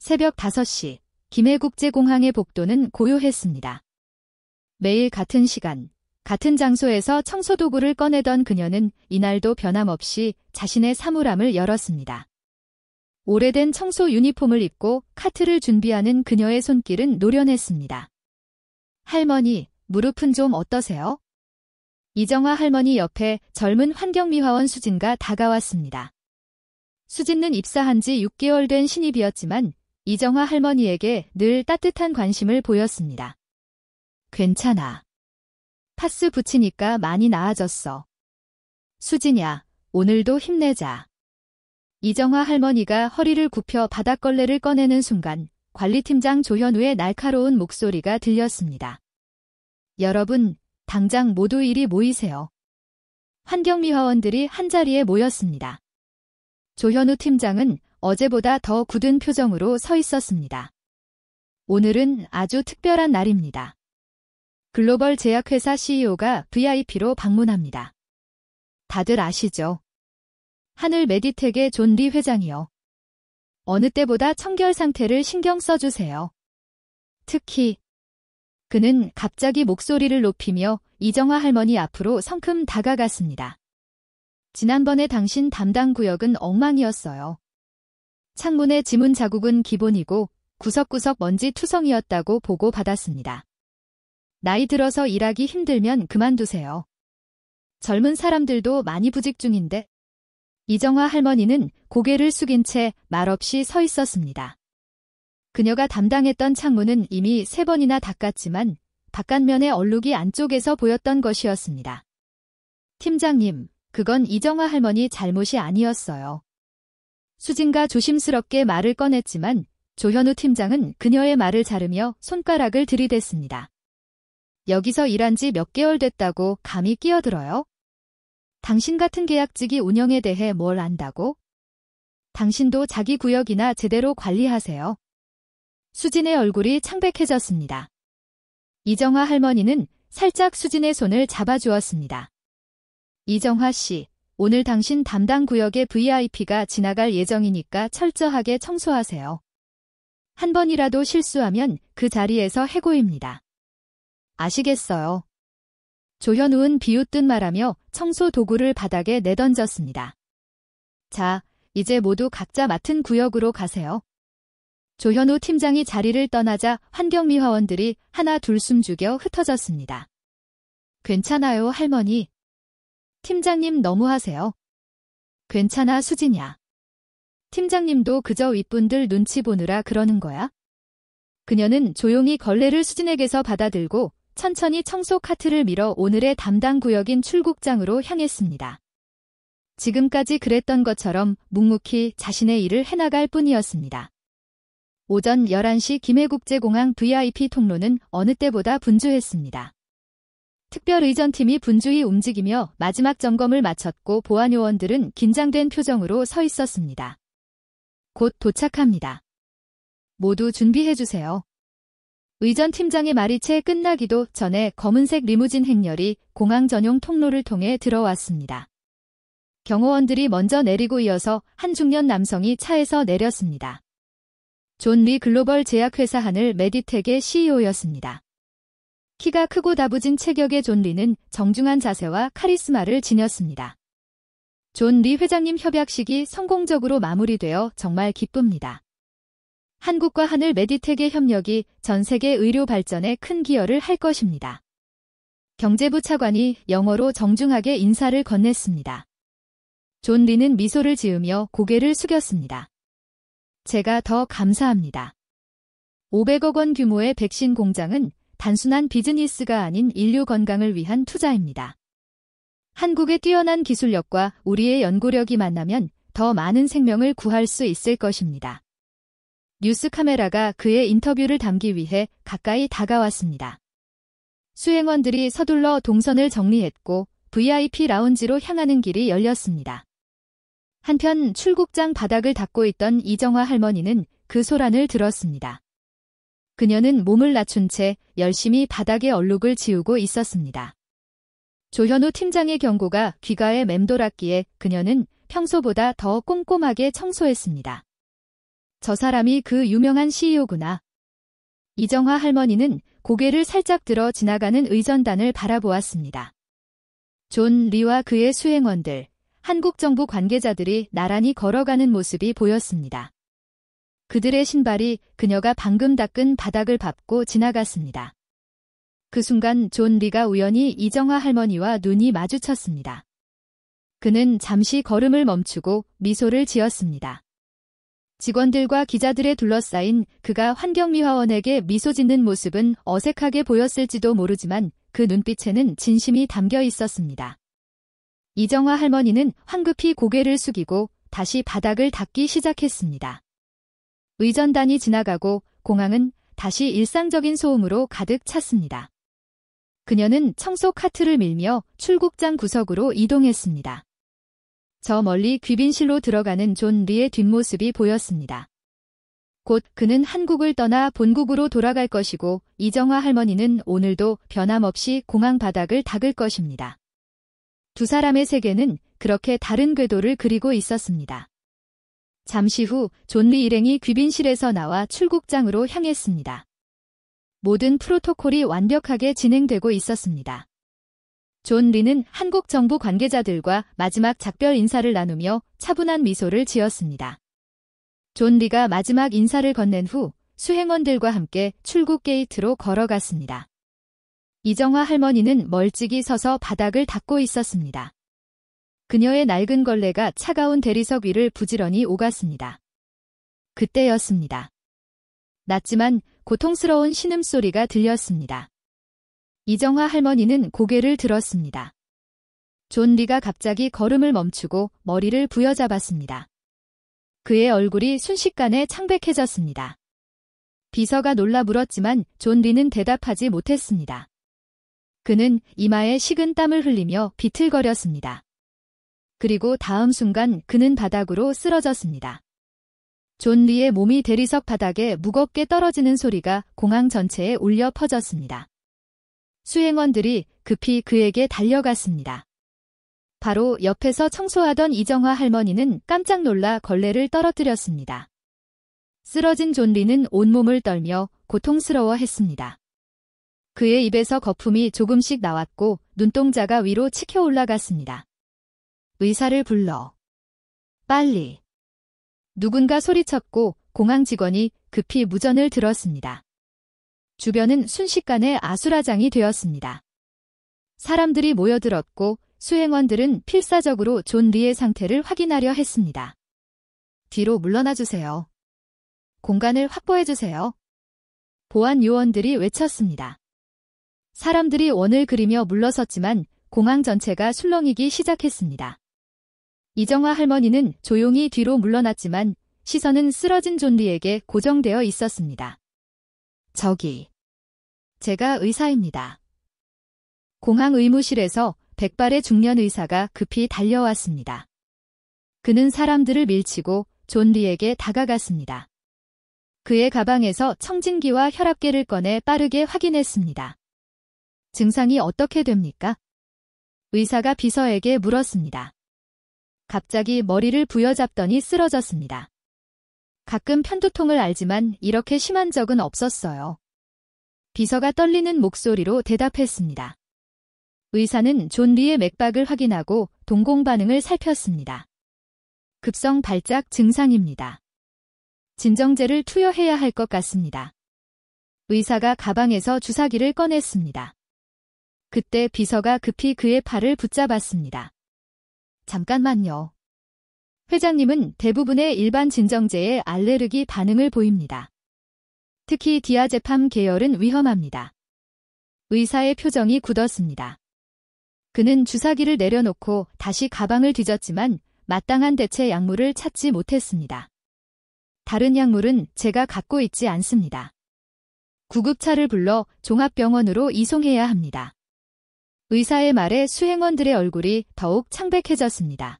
새벽 5시, 김해국제공항의 복도는 고요했습니다. 매일 같은 시간, 같은 장소에서 청소도구를 꺼내던 그녀는 이날도 변함없이 자신의 사물함을 열었습니다. 오래된 청소 유니폼을 입고 카트를 준비하는 그녀의 손길은 노련했습니다. 할머니, 무릎은 좀 어떠세요? 이정화 할머니 옆에 젊은 환경미화원 수진가 다가왔습니다. 수진은 입사한 지 6개월 된 신입이었지만 이정화 할머니에게 늘 따뜻한 관심을 보였습니다. 괜찮아. 파스 붙이니까 많이 나아졌어. 수진야, 오늘도 힘내자. 이정화 할머니가 허리를 굽혀 바닥걸레를 꺼내는 순간 관리팀장 조현우의 날카로운 목소리가 들렸습니다. 여러분, 당장 모두 이리 모이세요. 환경미화원들이 한자리에 모였습니다. 조현우 팀장은 어제보다 더 굳은 표정으로 서 있었습니다. 오늘은 아주 특별한 날입니다. 글로벌 제약회사 CEO가 VIP로 방문합니다. 다들 아시죠? 하늘 메디텍의 존 리 회장이요. 어느 때보다 청결 상태를 신경 써주세요. 특히 그는 갑자기 목소리를 높이며 이정화 할머니 앞으로 성큼 다가갔습니다. 지난번에 당신 담당 구역은 엉망이었어요. 창문의 지문 자국은 기본이고 구석구석 먼지 투성이었다고 보고받았습니다. 나이 들어서 일하기 힘들면 그만두세요. 젊은 사람들도 많이 부직 중인데. 이정화 할머니는 고개를 숙인 채 말없이 서 있었습니다. 그녀가 담당했던 창문은 이미 3번이나 닦았지만 바깥면의 얼룩이 안쪽에서 보였던 것이었습니다. 팀장님, 그건 이정화 할머니 잘못이 아니었어요. 수진가 조심스럽게 말을 꺼냈지만 조현우 팀장은 그녀의 말을 자르며 손가락을 들이댔습니다. 여기서 일한 지 몇 개월 됐다고 감히 끼어들어요? 당신 같은 계약직이 운영에 대해 뭘 안다고? 당신도 자기 구역이나 제대로 관리하세요. 수진의 얼굴이 창백해졌습니다. 이정화 할머니는 살짝 수진의 손을 잡아주었습니다. 이정화 씨, 오늘 당신 담당 구역의 VIP가 지나갈 예정이니까 철저하게 청소하세요. 한 번이라도 실수하면 그 자리에서 해고입니다. 아시겠어요? 조현우는 비웃듯 말하며 청소 도구를 바닥에 내던졌습니다. 자, 이제 모두 각자 맡은 구역으로 가세요. 조현우 팀장이 자리를 떠나자 환경미화원들이 하나 둘 숨죽여 흩어졌습니다. 괜찮아요, 할머니. 팀장님 너무하세요. 괜찮아, 수진이야. 팀장님도 그저 윗분들 눈치 보느라 그러는 거야? 그녀는 조용히 걸레를 수진에게서 받아들고 천천히 청소 카트를 밀어 오늘의 담당 구역인 출국장으로 향했습니다. 지금까지 그랬던 것처럼 묵묵히 자신의 일을 해나갈 뿐이었습니다. 오전 11시 김해국제공항 VIP 통로는 어느 때보다 분주했습니다. 특별의전팀이 분주히 움직이며 마지막 점검을 마쳤고 보안요원들은 긴장된 표정으로 서 있었습니다. 곧 도착합니다. 모두 준비해주세요. 의전팀장의 말이 채 끝나기도 전에 검은색 리무진 행렬이 공항 전용 통로를 통해 들어왔습니다. 경호원들이 먼저 내리고 이어서 한 중년 남성이 차에서 내렸습니다. 존 리 글로벌 제약회사 하늘 메디텍의 CEO였습니다. 키가 크고 다부진 체격의 존 리는 정중한 자세와 카리스마를 지녔습니다. 존 리 회장님 협약식이 성공적으로 마무리되어 정말 기쁩니다. 한국과 하늘 메디텍의 협력이 전 세계 의료 발전에 큰 기여를 할 것입니다. 경제부 차관이 영어로 정중하게 인사를 건넸습니다. 존 리는 미소를 지으며 고개를 숙였습니다. 제가 더 감사합니다. 500억 원 규모의 백신 공장은 단순한 비즈니스가 아닌 인류 건강을 위한 투자입니다. 한국의 뛰어난 기술력과 우리의 연구력이 만나면 더 많은 생명을 구할 수 있을 것입니다. 뉴스 카메라가 그의 인터뷰를 담기 위해 가까이 다가왔습니다. 수행원들이 서둘러 동선을 정리했고 VIP 라운지로 향하는 길이 열렸습니다. 한편 출국장 바닥을 닦고 있던 이정화 할머니는 그 소란을 들었습니다. 그녀는 몸을 낮춘 채 열심히 바닥의 얼룩을 지우고 있었습니다. 조현우 팀장의 경고가 귀가에 맴돌았기에 그녀는 평소보다 더 꼼꼼하게 청소했습니다. 저 사람이 그 유명한 CEO구나. 이정화 할머니는 고개를 살짝 들어 지나가는 의전단을 바라보았습니다. 존 리와 그의 수행원들, 한국 정부 관계자들이 나란히 걸어가는 모습이 보였습니다. 그들의 신발이 그녀가 방금 닦은 바닥을 밟고 지나갔습니다. 그 순간 존 리가 우연히 이정화 할머니와 눈이 마주쳤습니다. 그는 잠시 걸음을 멈추고 미소를 지었습니다. 직원들과 기자들에 둘러싸인 그가 환경미화원에게 미소 짓는 모습은 어색하게 보였을지도 모르지만 그 눈빛에는 진심이 담겨 있었습니다. 이정화 할머니는 황급히 고개를 숙이고 다시 바닥을 닦기 시작했습니다. 의전단이 지나가고 공항은 다시 일상적인 소음으로 가득 찼습니다. 그녀는 청소 카트를 밀며 출국장 구석으로 이동했습니다. 저 멀리 귀빈실로 들어가는 존 리의 뒷모습이 보였습니다. 곧 그는 한국을 떠나 본국으로 돌아갈 것이고 이정화 할머니는 오늘도 변함없이 공항 바닥을 닦을 것입니다. 두 사람의 세계는 그렇게 다른 궤도를 그리고 있었습니다. 잠시 후 존 리 일행이 귀빈실에서 나와 출국장으로 향했습니다. 모든 프로토콜이 완벽하게 진행되고 있었습니다. 존 리는 한국 정부 관계자들과 마지막 작별 인사를 나누며 차분한 미소를 지었습니다. 존 리가 마지막 인사를 건넨 후 수행원들과 함께 출국 게이트로 걸어갔습니다. 이정화 할머니는 멀찍이 서서 바닥을 닦고 있었습니다. 그녀의 낡은 걸레가 차가운 대리석 위를 부지런히 오갔습니다. 그때였습니다. 낮지만 고통스러운 신음소리가 들렸습니다. 이정화 할머니는 고개를 들었습니다. 존 리가 갑자기 걸음을 멈추고 머리를 부여잡았습니다. 그의 얼굴이 순식간에 창백해졌습니다. 비서가 놀라 물었지만 존 리는 대답하지 못했습니다. 그는 이마에 식은 땀을 흘리며 비틀거렸습니다. 그리고 다음 순간 그는 바닥으로 쓰러졌습니다. 존 리의 몸이 대리석 바닥에 무겁게 떨어지는 소리가 공항 전체에 울려 퍼졌습니다. 수행원들이 급히 그에게 달려갔습니다. 바로 옆에서 청소하던 이정화 할머니는 깜짝 놀라 걸레를 떨어뜨렸습니다. 쓰러진 존 리는 온몸을 떨며 고통스러워했습니다. 그의 입에서 거품이 조금씩 나왔고 눈동자가 위로 치켜 올라갔습니다. 의사를 불러. 빨리. 누군가 소리쳤고 공항 직원이 급히 무전을 들었습니다. 주변은 순식간에 아수라장이 되었습니다. 사람들이 모여들었고 수행원들은 필사적으로 존 리의 상태를 확인하려 했습니다. 뒤로 물러나 주세요. 공간을 확보해 주세요. 보안 요원들이 외쳤습니다. 사람들이 원을 그리며 물러섰지만 공항 전체가 술렁이기 시작했습니다. 이정화 할머니는 조용히 뒤로 물러났지만 시선은 쓰러진 존 리에게 고정되어 있었습니다. 저기, 제가 의사입니다. 공항 의무실에서 백발의 중년 의사가 급히 달려왔습니다. 그는 사람들을 밀치고 존 리에게 다가갔습니다. 그의 가방에서 청진기와 혈압계를 꺼내 빠르게 확인했습니다. 증상이 어떻게 됩니까? 의사가 비서에게 물었습니다. 갑자기 머리를 부여잡더니 쓰러졌습니다. 가끔 편두통을 앓지만 이렇게 심한 적은 없었어요. 비서가 떨리는 목소리로 대답했습니다. 의사는 존 리의 맥박을 확인하고 동공 반응을 살폈습니다. 급성 발작 증상입니다. 진정제를 투여해야 할 것 같습니다. 의사가 가방에서 주사기를 꺼냈습니다. 그때 비서가 급히 그의 팔을 붙잡았습니다. 잠깐만요. 회장님은 대부분의 일반 진정제에 알레르기 반응을 보입니다. 특히 디아제팜 계열은 위험합니다. 의사의 표정이 굳었습니다. 그는 주사기를 내려놓고 다시 가방을 뒤졌지만 마땅한 대체 약물을 찾지 못했습니다. 다른 약물은 제가 갖고 있지 않습니다. 구급차를 불러 종합병원으로 이송해야 합니다. 의사의 말에 수행원들의 얼굴이 더욱 창백해졌습니다.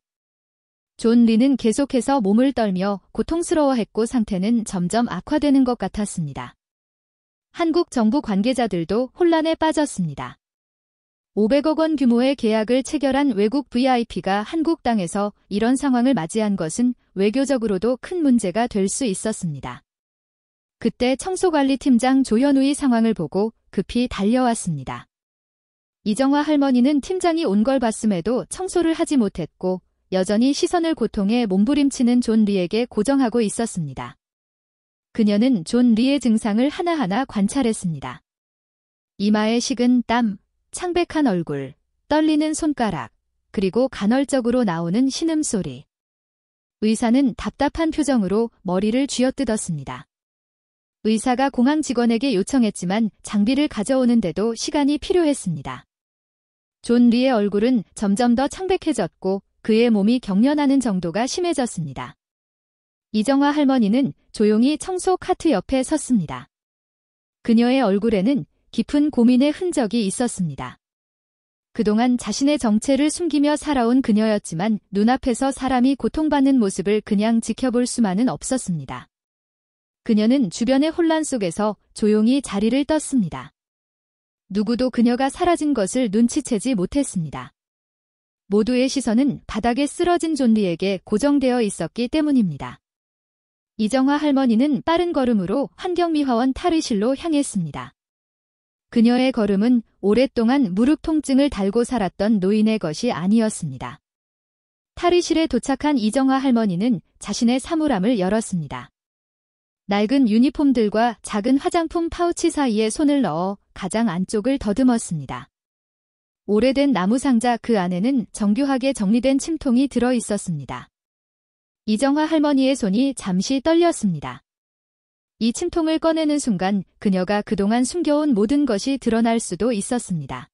존 리는 계속해서 몸을 떨며 고통스러워했고 상태는 점점 악화되는 것 같았습니다. 한국 정부 관계자들도 혼란에 빠졌습니다. 500억 원 규모의 계약을 체결한 외국 VIP가 한국 땅에서 이런 상황을 맞이한 것은 외교적으로도 큰 문제가 될 수 있었습니다. 그때 청소관리팀장 조현우의 상황을 보고 급히 달려왔습니다. 이정화 할머니는 팀장이 온 걸 봤음에도 청소를 하지 못했고 여전히 시선을 고통에 몸부림치는 존 리에게 고정하고 있었습니다. 그녀는 존 리의 증상을 하나하나 관찰했습니다. 이마에 식은 땀, 창백한 얼굴, 떨리는 손가락, 그리고 간헐적으로 나오는 신음소리. 의사는 답답한 표정으로 머리를 쥐어뜯었습니다. 의사가 공항 직원에게 요청했지만 장비를 가져오는데도 시간이 필요했습니다. 존 리의 얼굴은 점점 더 창백해졌고 그의 몸이 경련하는 정도가 심해졌습니다. 이정화 할머니는 조용히 청소 카트 옆에 섰습니다. 그녀의 얼굴에는 깊은 고민의 흔적이 있었습니다. 그동안 자신의 정체를 숨기며 살아온 그녀였지만 눈앞에서 사람이 고통받는 모습을 그냥 지켜볼 수만은 없었습니다. 그녀는 주변의 혼란 속에서 조용히 자리를 떴습니다. 누구도 그녀가 사라진 것을 눈치채지 못했습니다. 모두의 시선은 바닥에 쓰러진 존 리에게 고정되어 있었기 때문입니다. 이정화 할머니는 빠른 걸음으로 환경미화원 탈의실로 향했습니다. 그녀의 걸음은 오랫동안 무릎 통증을 달고 살았던 노인의 것이 아니었습니다. 탈의실에 도착한 이정화 할머니는 자신의 사물함을 열었습니다. 낡은 유니폼들과 작은 화장품 파우치 사이에 손을 넣어 가장 안쪽을 더듬었습니다. 오래된 나무 상자 그 안에는 정교하게 정리된 침통이 들어 있었습니다. 이정화 할머니의 손이 잠시 떨렸습니다. 이 침통을 꺼내는 순간 그녀가 그동안 숨겨온 모든 것이 드러날 수도 있었습니다.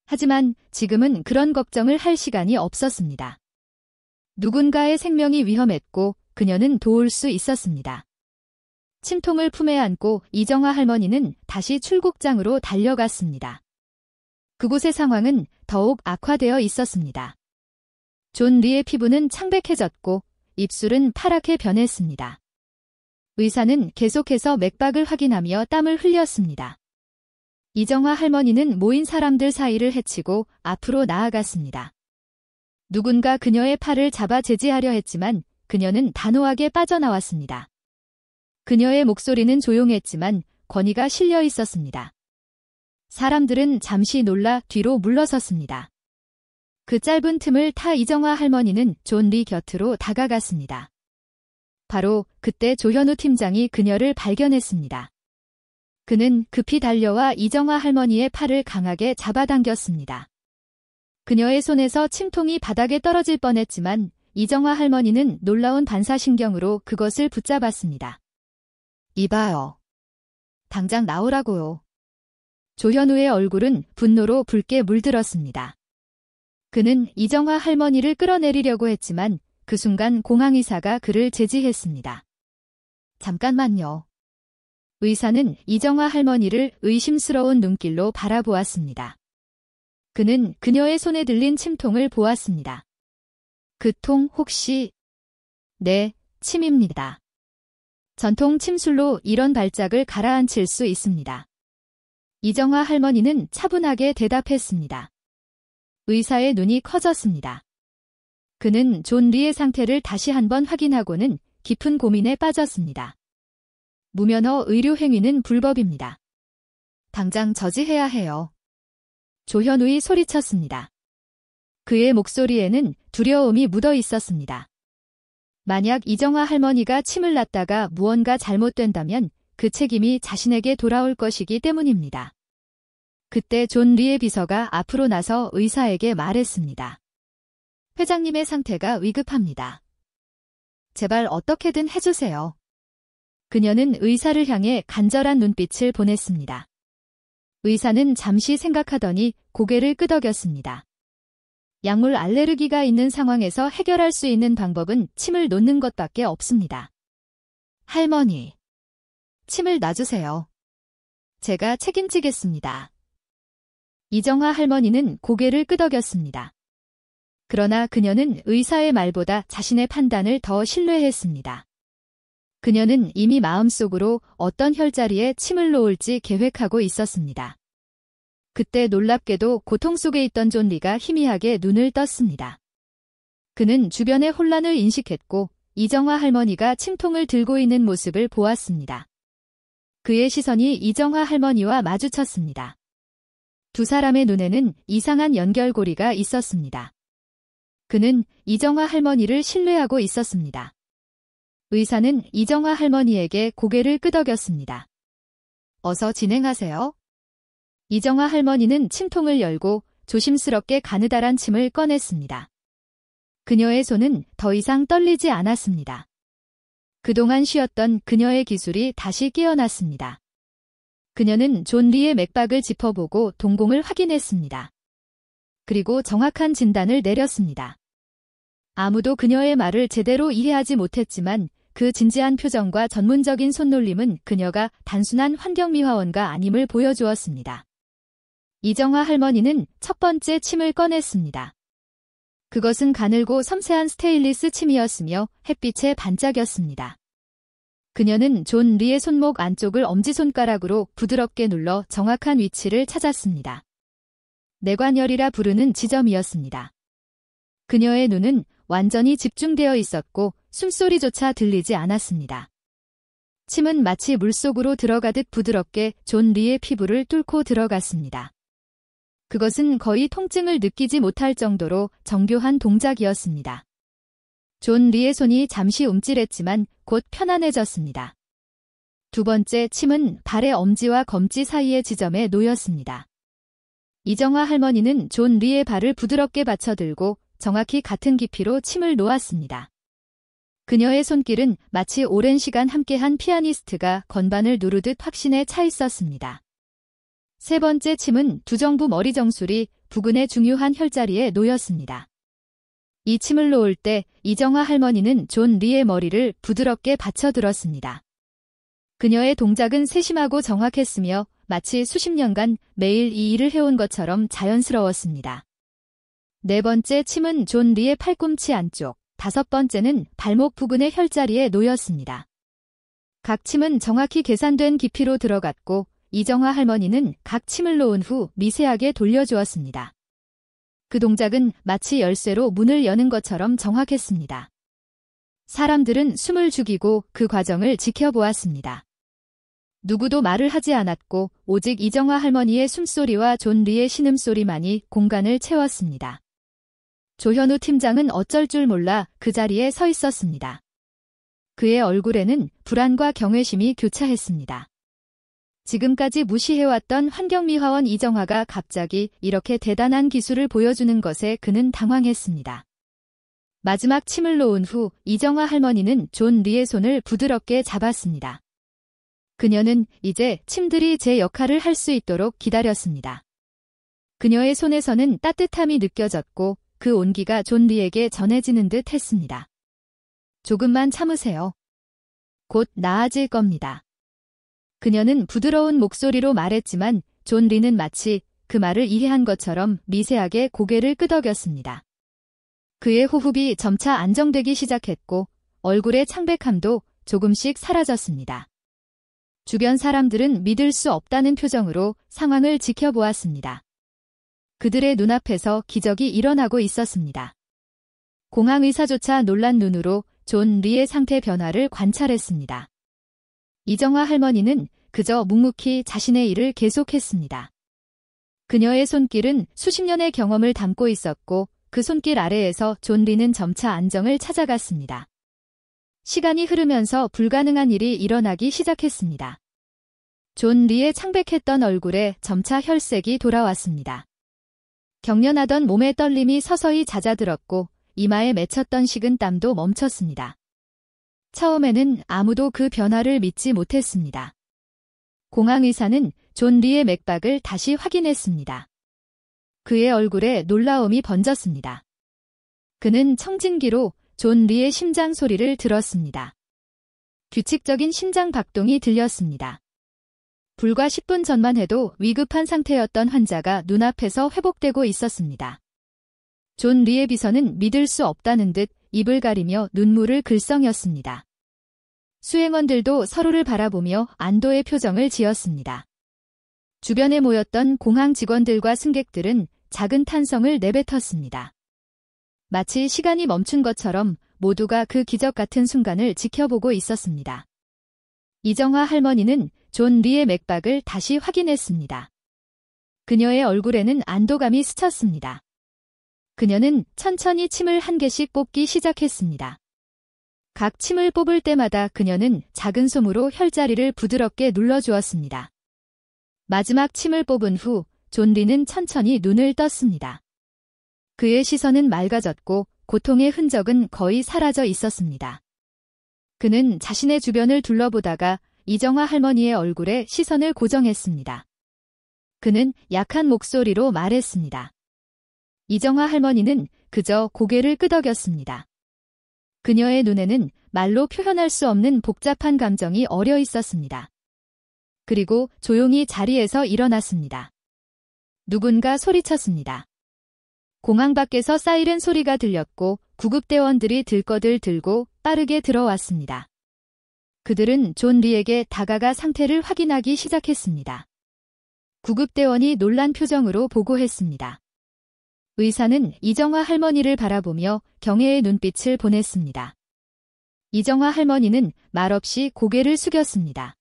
하지만 지금은 그런 걱정을 할 시간이 없었습니다. 누군가의 생명이 위험했고 그녀는 도울 수 있었습니다. 침통을 품에 안고 이정화 할머니는 다시 출국장으로 달려갔습니다. 그곳의 상황은 더욱 악화되어 있었습니다. 존 리의 피부는 창백해졌고 입술은 파랗게 변했습니다. 의사는 계속해서 맥박을 확인하며 땀을 흘렸습니다. 이정화 할머니는 모인 사람들 사이를 헤치고 앞으로 나아갔습니다. 누군가 그녀의 팔을 잡아 제지하려 했지만 그녀는 단호하게 빠져나왔습니다. 그녀의 목소리는 조용했지만 권위가 실려 있었습니다. 사람들은 잠시 놀라 뒤로 물러섰습니다. 그 짧은 틈을 타 이정화 할머니는 존 리 곁으로 다가갔습니다. 바로 그때 조현우 팀장이 그녀를 발견했습니다. 그는 급히 달려와 이정화 할머니의 팔을 강하게 잡아당겼습니다. 그녀의 손에서 침통이 바닥에 떨어질 뻔했지만 이정화 할머니는 놀라운 반사신경으로 그것을 붙잡았습니다. 이봐요. 당장 나오라고요. 조현우의 얼굴은 분노로 붉게 물들었습니다. 그는 이정화 할머니를 끌어내리려고 했지만 그 순간 공항의사가 그를 제지했습니다. 잠깐만요. 의사는 이정화 할머니를 의심스러운 눈길로 바라보았습니다. 그는 그녀의 손에 들린 침통을 보았습니다. 그 통 혹시... 네, 침입니다. 전통 침술로 이런 발작을 가라앉힐 수 있습니다. 이정화 할머니는 차분하게 대답했습니다. 의사의 눈이 커졌습니다. 그는 존 리의 상태를 다시 한번 확인하고는 깊은 고민에 빠졌습니다. 무면허 의료 행위는 불법입니다. 당장 저지해야 해요. 조현우이 소리쳤습니다. 그의 목소리에는 두려움이 묻어 있었습니다. 만약 이정화 할머니가 침을 놨다가 무언가 잘못된다면 그 책임이 자신에게 돌아올 것이기 때문입니다. 그때 존 리의 비서가 앞으로 나서 의사에게 말했습니다. 회장님의 상태가 위급합니다. 제발 어떻게든 해주세요. 그녀는 의사를 향해 간절한 눈빛을 보냈습니다. 의사는 잠시 생각하더니 고개를 끄덕였습니다. 약물 알레르기가 있는 상황에서 해결할 수 있는 방법은 침을 놓는 것밖에 없습니다. 할머니, 침을 놔주세요. 제가 책임지겠습니다. 이정화 할머니는 고개를 끄덕였습니다. 그러나 그녀는 의사의 말보다 자신의 판단을 더 신뢰했습니다. 그녀는 이미 마음속으로 어떤 혈자리에 침을 놓을지 계획하고 있었습니다. 그때 놀랍게도 고통 속에 있던 존 리가 희미하게 눈을 떴습니다. 그는 주변의 혼란을 인식했고 이정화 할머니가 침통을 들고 있는 모습을 보았습니다. 그의 시선이 이정화 할머니와 마주쳤습니다. 두 사람의 눈에는 이상한 연결고리가 있었습니다. 그는 이정화 할머니를 신뢰하고 있었습니다. 의사는 이정화 할머니에게 고개를 끄덕였습니다. 어서 진행하세요. 이정화 할머니는 침통을 열고 조심스럽게 가느다란 침을 꺼냈습니다. 그녀의 손은 더 이상 떨리지 않았습니다. 그동안 쉬었던 그녀의 기술이 다시 깨어났습니다. 그녀는 존 리의 맥박을 짚어보고 동공을 확인했습니다. 그리고 정확한 진단을 내렸습니다. 아무도 그녀의 말을 제대로 이해하지 못했지만 그 진지한 표정과 전문적인 손놀림은 그녀가 단순한 환경미화원가 아님을 보여주었습니다. 이정화 할머니는 첫 번째 침을 꺼냈습니다. 그것은 가늘고 섬세한 스테인리스 침이었으며 햇빛에 반짝였습니다. 그녀는 존 리의 손목 안쪽을 엄지손가락으로 부드럽게 눌러 정확한 위치를 찾았습니다. 내관열이라 부르는 지점이었습니다. 그녀의 눈은 완전히 집중되어 있었고 숨소리조차 들리지 않았습니다. 침은 마치 물속으로 들어가듯 부드럽게 존 리의 피부를 뚫고 들어갔습니다. 그것은 거의 통증을 느끼지 못할 정도로 정교한 동작이었습니다. 존 리의 손이 잠시 움찔했지만 곧 편안해졌습니다. 두 번째 침은 발의 엄지와 검지 사이의 지점에 놓였습니다. 이정화 할머니는 존 리의 발을 부드럽게 받쳐들고 정확히 같은 깊이로 침을 놓았습니다. 그녀의 손길은 마치 오랜 시간 함께한 피아니스트가 건반을 누르듯 확신에 차 있었습니다. 세 번째 침은 두정부 머리 정수리 부근의 중요한 혈자리에 놓였습니다. 이 침을 놓을 때 이정화 할머니는 존 리의 머리를 부드럽게 받쳐들었습니다. 그녀의 동작은 세심하고 정확했으며 마치 수십 년간 매일 이 일을 해온 것처럼 자연스러웠습니다. 네 번째 침은 존 리의 팔꿈치 안쪽, 다섯 번째는 발목 부근의 혈자리에 놓였습니다. 각 침은 정확히 계산된 깊이로 들어갔고 이정화 할머니는 각 침을 놓은 후 미세하게 돌려주었습니다. 그 동작은 마치 열쇠로 문을 여는 것처럼 정확했습니다. 사람들은 숨을 죽이고 그 과정을 지켜보았습니다. 누구도 말을 하지 않았고 오직 이정화 할머니의 숨소리와 존 리의 신음소리만이 공간을 채웠습니다. 조현우 팀장은 어쩔 줄 몰라 그 자리에 서 있었습니다. 그의 얼굴에는 불안과 경외심이 교차했습니다. 지금까지 무시해왔던 환경미화원 이정화가 갑자기 이렇게 대단한 기술을 보여주는 것에 그는 당황했습니다. 마지막 침을 놓은 후 이정화 할머니는 존 리의 손을 부드럽게 잡았습니다. 그녀는 이제 침들이 제 역할을 할 수 있도록 기다렸습니다. 그녀의 손에서는 따뜻함이 느껴졌고 그 온기가 존 리에게 전해지는 듯 했습니다. 조금만 참으세요. 곧 나아질 겁니다. 그녀는 부드러운 목소리로 말했지만 존 리는 마치 그 말을 이해한 것처럼 미세하게 고개를 끄덕였습니다. 그의 호흡이 점차 안정되기 시작했고 얼굴의 창백함도 조금씩 사라졌습니다. 주변 사람들은 믿을 수 없다는 표정으로 상황을 지켜보았습니다. 그들의 눈앞에서 기적이 일어나고 있었습니다. 공항 의사조차 놀란 눈으로 존 리의 상태 변화를 관찰했습니다. 이정화 할머니는 그저 묵묵히 자신의 일을 계속했습니다. 그녀의 손길은 수십 년의 경험을 담고 있었고 그 손길 아래에서 존 리는 점차 안정을 찾아갔습니다. 시간이 흐르면서 불가능한 일이 일어나기 시작했습니다. 존 리의 창백했던 얼굴에 점차 혈색이 돌아왔습니다. 경련하던 몸의 떨림이 서서히 잦아들었고 이마에 맺혔던 식은땀도 멈췄습니다. 처음에는 아무도 그 변화를 믿지 못했습니다. 공항 의사는 존 리의 맥박을 다시 확인했습니다. 그의 얼굴에 놀라움이 번졌습니다. 그는 청진기로 존 리의 심장 소리를 들었습니다. 규칙적인 심장 박동이 들렸습니다. 불과 10분 전만 해도 위급한 상태였던 환자가 눈앞에서 회복되고 있었습니다. 존 리의 비서는 믿을 수 없다는 듯 입을 가리며 눈물을 글썽였습니다. 수행원들도 서로를 바라보며 안도의 표정을 지었습니다. 주변에 모였던 공항 직원들과 승객들은 작은 탄성을 내뱉었습니다. 마치 시간이 멈춘 것처럼 모두가 그 기적 같은 순간을 지켜보고 있었습니다. 이정화 할머니는 존 리의 맥박을 다시 확인했습니다. 그녀의 얼굴에는 안도감이 스쳤습니다. 그녀는 천천히 침을 한 개씩 뽑기 시작했습니다. 각 침을 뽑을 때마다 그녀는 작은 솜으로 혈자리를 부드럽게 눌러주었습니다. 마지막 침을 뽑은 후 존 리는 천천히 눈을 떴습니다. 그의 시선은 맑아졌고 고통의 흔적은 거의 사라져 있었습니다. 그는 자신의 주변을 둘러보다가 이정화 할머니의 얼굴에 시선을 고정했습니다. 그는 약한 목소리로 말했습니다. 이정화 할머니는 그저 고개를 끄덕였습니다. 그녀의 눈에는 말로 표현할 수 없는 복잡한 감정이 어려 있었습니다. 그리고 조용히 자리에서 일어났습니다. 누군가 소리쳤습니다. 공항 밖에서 사이렌 소리가 들렸고 구급대원들이 들것을 들고 빠르게 들어왔습니다. 그들은 존 리에게 다가가 상태를 확인하기 시작했습니다. 구급대원이 놀란 표정으로 보고했습니다. 의사는 이정화 할머니를 바라보며 경애의 눈빛을 보냈습니다. 이정화 할머니는 말없이 고개를 숙였습니다.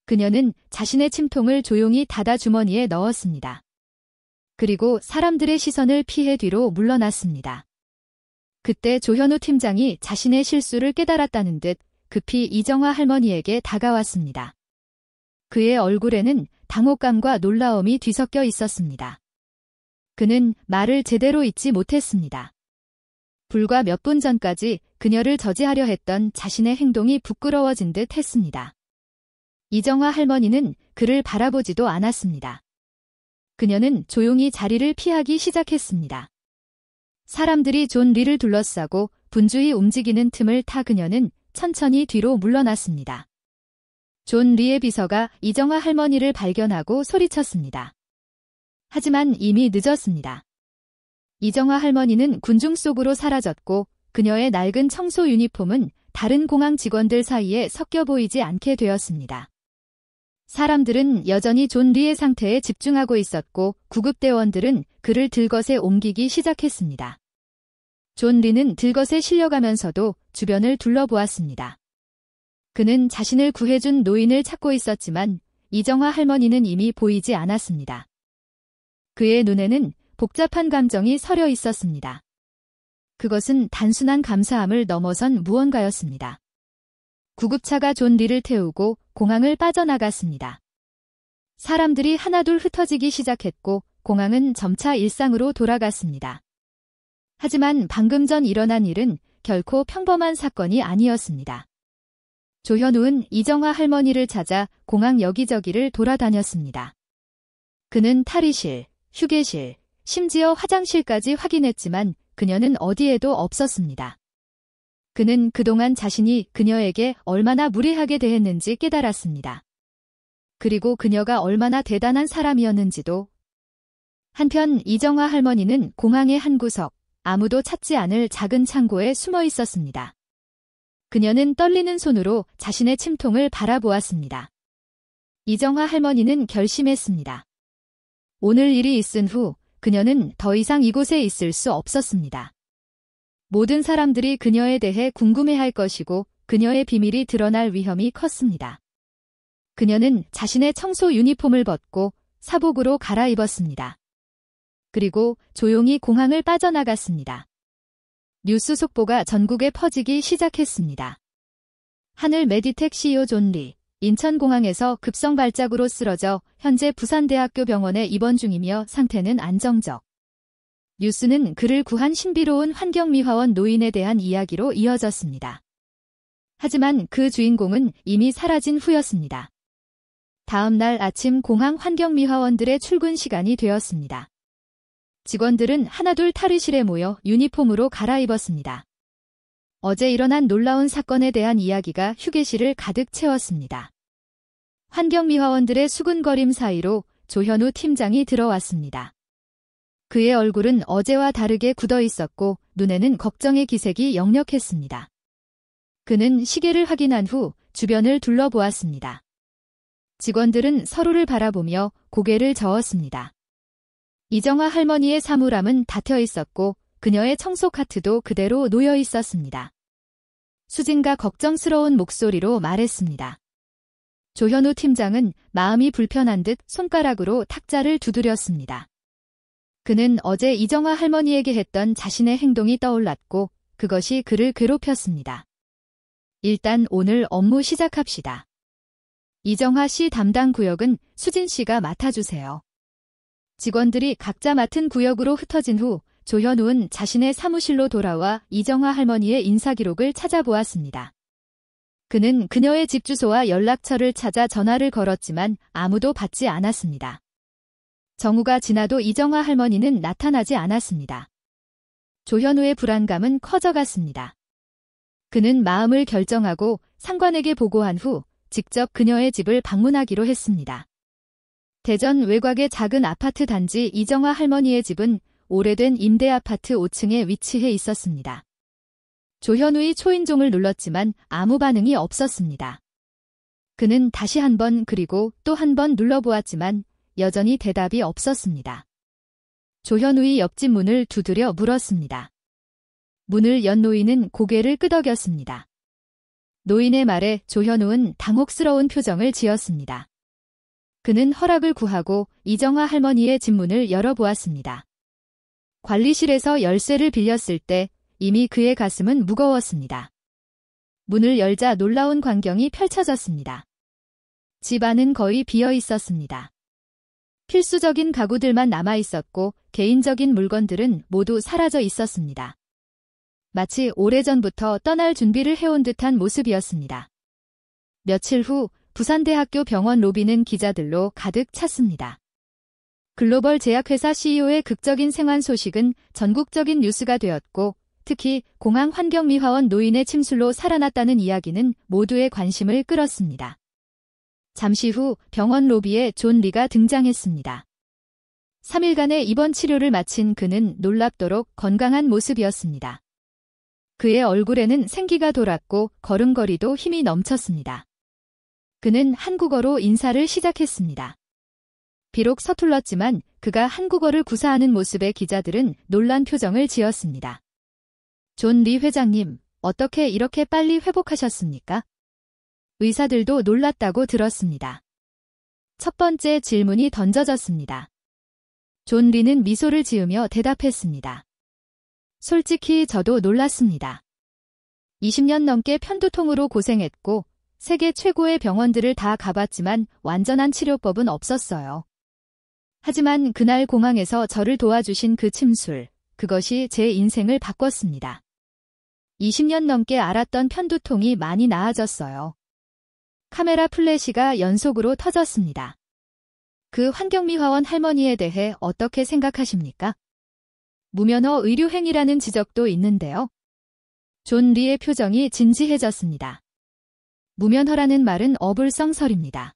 그녀는 자신의 침통을 조용히 닫아 주머니에 넣었습니다. 그리고 사람들의 시선을 피해 뒤로 물러났습니다. 그때 조현우 팀장이 자신의 실수를 깨달았다는 듯 급히 이정화 할머니에게 다가왔습니다. 그의 얼굴에는 당혹감과 놀라움이 뒤섞여 있었습니다. 그는 말을 제대로 잇지 못했습니다. 불과 몇 분 전까지 그녀를 저지하려 했던 자신의 행동이 부끄러워진 듯 했습니다. 이정화 할머니는 그를 바라보지도 않았습니다. 그녀는 조용히 자리를 피하기 시작했습니다. 사람들이 존 리를 둘러싸고 분주히 움직이는 틈을 타 그녀는 천천히 뒤로 물러났습니다. 존 리의 비서가 이정화 할머니를 발견하고 소리쳤습니다. 하지만 이미 늦었습니다. 이정화 할머니는 군중 속으로 사라졌고 그녀의 낡은 청소 유니폼은 다른 공항 직원들 사이에 섞여 보이지 않게 되었습니다. 사람들은 여전히 존 리의 상태에 집중하고 있었고 구급대원들은 그를 들것에 옮기기 시작했습니다. 존 리는 들것에 실려가면서도 주변을 둘러보았습니다. 그는 자신을 구해준 노인을 찾고 있었지만 이정화 할머니는 이미 보이지 않았습니다. 그의 눈에는 복잡한 감정이 서려 있었습니다. 그것은 단순한 감사함을 넘어선 무언가였습니다. 구급차가 존 리를 태우고 공항을 빠져나갔습니다. 사람들이 하나둘 흩어지기 시작했고 공항은 점차 일상으로 돌아갔습니다. 하지만 방금 전 일어난 일은 결코 평범한 사건이 아니었습니다. 조현우는 이정화 할머니를 찾아 공항 여기저기를 돌아다녔습니다. 그는 탈의실, 휴게실, 심지어 화장실까지 확인했지만 그녀는 어디에도 없었습니다. 그는 그동안 자신이 그녀에게 얼마나 무례하게 대했는지 깨달았습니다. 그리고 그녀가 얼마나 대단한 사람이었는지도. 한편 이정화 할머니는 공항의 한 구석, 아무도 찾지 않을 작은 창고에 숨어 있었습니다. 그녀는 떨리는 손으로 자신의 침통을 바라보았습니다. 이정화 할머니는 결심했습니다. 오늘 일이 있은 후 그녀는 더 이상 이곳에 있을 수 없었습니다. 모든 사람들이 그녀에 대해 궁금해할 것이고 그녀의 비밀이 드러날 위험이 컸습니다. 그녀는 자신의 청소 유니폼을 벗고 사복으로 갈아입었습니다. 그리고 조용히 공항을 빠져나갔습니다. 뉴스 속보가 전국에 퍼지기 시작했습니다. 하늘 메디텍 CEO 존 리, 인천공항에서 급성 발작으로 쓰러져 현재 부산대학교 병원에 입원 중이며 상태는 안정적. 뉴스는 그를 구한 신비로운 환경미화원 노인에 대한 이야기로 이어졌습니다. 하지만 그 주인공은 이미 사라진 후였습니다. 다음 날 아침 공항 환경미화원들의 출근 시간이 되었습니다. 직원들은 하나둘 탈의실에 모여 유니폼으로 갈아입었습니다. 어제 일어난 놀라운 사건에 대한 이야기가 휴게실을 가득 채웠습니다. 환경미화원들의 수군거림 사이로 조현우 팀장이 들어왔습니다. 그의 얼굴은 어제와 다르게 굳어 있었고 눈에는 걱정의 기색이 역력했습니다. 그는 시계를 확인한 후 주변을 둘러보았습니다. 직원들은 서로를 바라보며 고개를 저었습니다. 이정화 할머니의 사물함은 닫혀 있었고 그녀의 청소 카트도 그대로 놓여 있었습니다. 수진가 걱정스러운 목소리로 말했습니다. 조현우 팀장은 마음이 불편한 듯 손가락으로 탁자를 두드렸습니다. 그는 어제 이정화 할머니에게 했던 자신의 행동이 떠올랐고 그것이 그를 괴롭혔습니다. 일단 오늘 업무 시작합시다. 이정화 씨 담당 구역은 수진 씨가 맡아주세요. 직원들이 각자 맡은 구역으로 흩어진 후 조현우는 자신의 사무실로 돌아와 이정화 할머니의 인사기록을 찾아보았습니다. 그는 그녀의 집 주소와 연락처를 찾아 전화를 걸었지만 아무도 받지 않았습니다. 정오가 지나도 이정화 할머니는 나타나지 않았습니다. 조현우의 불안감은 커져갔습니다. 그는 마음을 결정하고 상관에게 보고한 후 직접 그녀의 집을 방문하기로 했습니다. 대전 외곽의 작은 아파트 단지 이정화 할머니의 집은 오래된 임대 아파트 5층에 위치해 있었습니다. 조현우의 초인종을 눌렀지만 아무 반응이 없었습니다. 그는 다시 한 번 그리고 또 한 번 눌러보았지만 여전히 대답이 없었습니다. 조현우의 옆집 문을 두드려 물었습니다. 문을 연 노인은 고개를 끄덕였습니다. 노인의 말에 조현우는 당혹스러운 표정을 지었습니다. 그는 허락을 구하고 이정화 할머니의 집 문을 열어보았습니다. 관리실에서 열쇠를 빌렸을 때 이미 그의 가슴은 무거웠습니다. 문을 열자 놀라운 광경이 펼쳐졌습니다. 집 안은 거의 비어 있었습니다. 필수적인 가구들만 남아 있었고 개인적인 물건들은 모두 사라져 있었습니다. 마치 오래전부터 떠날 준비를 해온 듯한 모습이었습니다. 며칠 후 부산대학교 병원 로비는 기자들로 가득 찼습니다. 글로벌 제약회사 CEO의 극적인 생환 소식은 전국적인 뉴스가 되었고 특히 공항 환경미화원 노인의 침술로 살아났다는 이야기는 모두의 관심을 끌었습니다. 잠시 후 병원 로비에 존 리가 등장했습니다. 3일간의 입원 치료를 마친 그는 놀랍도록 건강한 모습이었습니다. 그의 얼굴에는 생기가 돌았고 걸음걸이도 힘이 넘쳤습니다. 그는 한국어로 인사를 시작했습니다. 비록 서툴렀지만 그가 한국어를 구사하는 모습에 기자들은 놀란 표정을 지었습니다. 존 리 회장님, 어떻게 이렇게 빨리 회복하셨습니까? 의사들도 놀랐다고 들었습니다. 첫 번째 질문이 던져졌습니다. 존 리는 미소를 지으며 대답했습니다. 솔직히 저도 놀랐습니다. 20년 넘게 편두통으로 고생했고 세계 최고의 병원들을 다 가봤지만 완전한 치료법은 없었어요. 하지만 그날 공항에서 저를 도와주신 그 침술, 그것이 제 인생을 바꿨습니다. 20년 넘게 앓았던 편두통이 많이 나아졌어요. 카메라 플래시가 연속으로 터졌습니다. 그 환경미화원 할머니에 대해 어떻게 생각하십니까? 무면허 의료행위라는 지적도 있는데요. 존 리의 표정이 진지해졌습니다. 무면허라는 말은 어불성설입니다.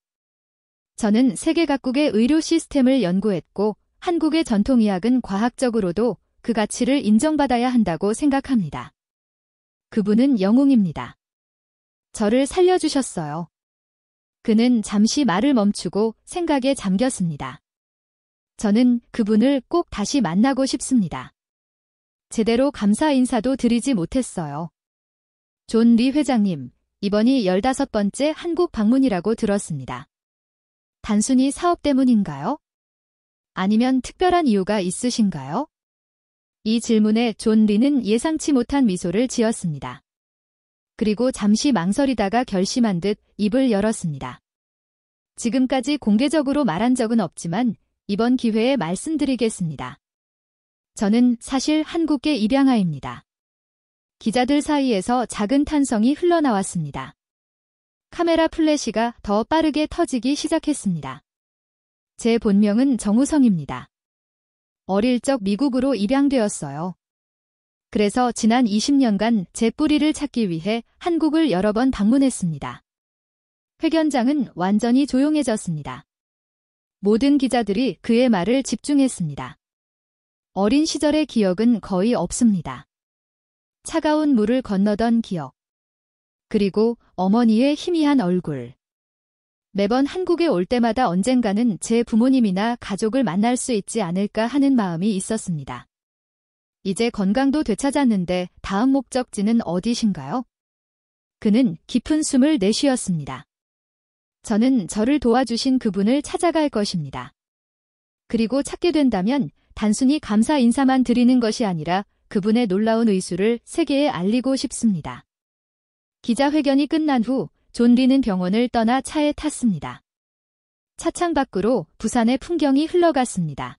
저는 세계 각국의 의료 시스템을 연구했고 한국의 전통의학은 과학적으로도 그 가치를 인정받아야 한다고 생각합니다. 그분은 영웅입니다. 저를 살려주셨어요. 그는 잠시 말을 멈추고 생각에 잠겼습니다. 저는 그분을 꼭 다시 만나고 싶습니다. 제대로 감사 인사도 드리지 못했어요. 존 리 회장님, 이번이 15번째 한국 방문이라고 들었습니다. 단순히 사업 때문인가요? 아니면 특별한 이유가 있으신가요? 이 질문에 존 리는 예상치 못한 미소를 지었습니다. 그리고 잠시 망설이다가 결심한 듯 입을 열었습니다. 지금까지 공개적으로 말한 적은 없지만 이번 기회에 말씀드리겠습니다. 저는 사실 한국계 입양아입니다. 기자들 사이에서 작은 탄성이 흘러나왔습니다. 카메라 플래시가 더 빠르게 터지기 시작했습니다. 제 본명은 정우성입니다. 어릴 적 미국으로 입양되었어요. 그래서 지난 20년간 제 뿌리를 찾기 위해 한국을 여러 번 방문했습니다. 회견장은 완전히 조용해졌습니다. 모든 기자들이 그의 말을 집중했습니다. 어린 시절의 기억은 거의 없습니다. 차가운 물을 건너던 기억. 그리고 어머니의 희미한 얼굴. 매번 한국에 올 때마다 언젠가는 제 부모님이나 가족을 만날 수 있지 않을까 하는 마음이 있었습니다. 이제 건강도 되찾았는데 다음 목적지는 어디신가요? 그는 깊은 숨을 내쉬었습니다. 저는 저를 도와주신 그분을 찾아갈 것입니다. 그리고 찾게 된다면 단순히 감사 인사만 드리는 것이 아니라 그분의 놀라운 의술을 세계에 알리고 싶습니다. 기자회견이 끝난 후 존 리는 병원을 떠나 차에 탔습니다. 차창 밖으로 부산의 풍경이 흘러갔습니다.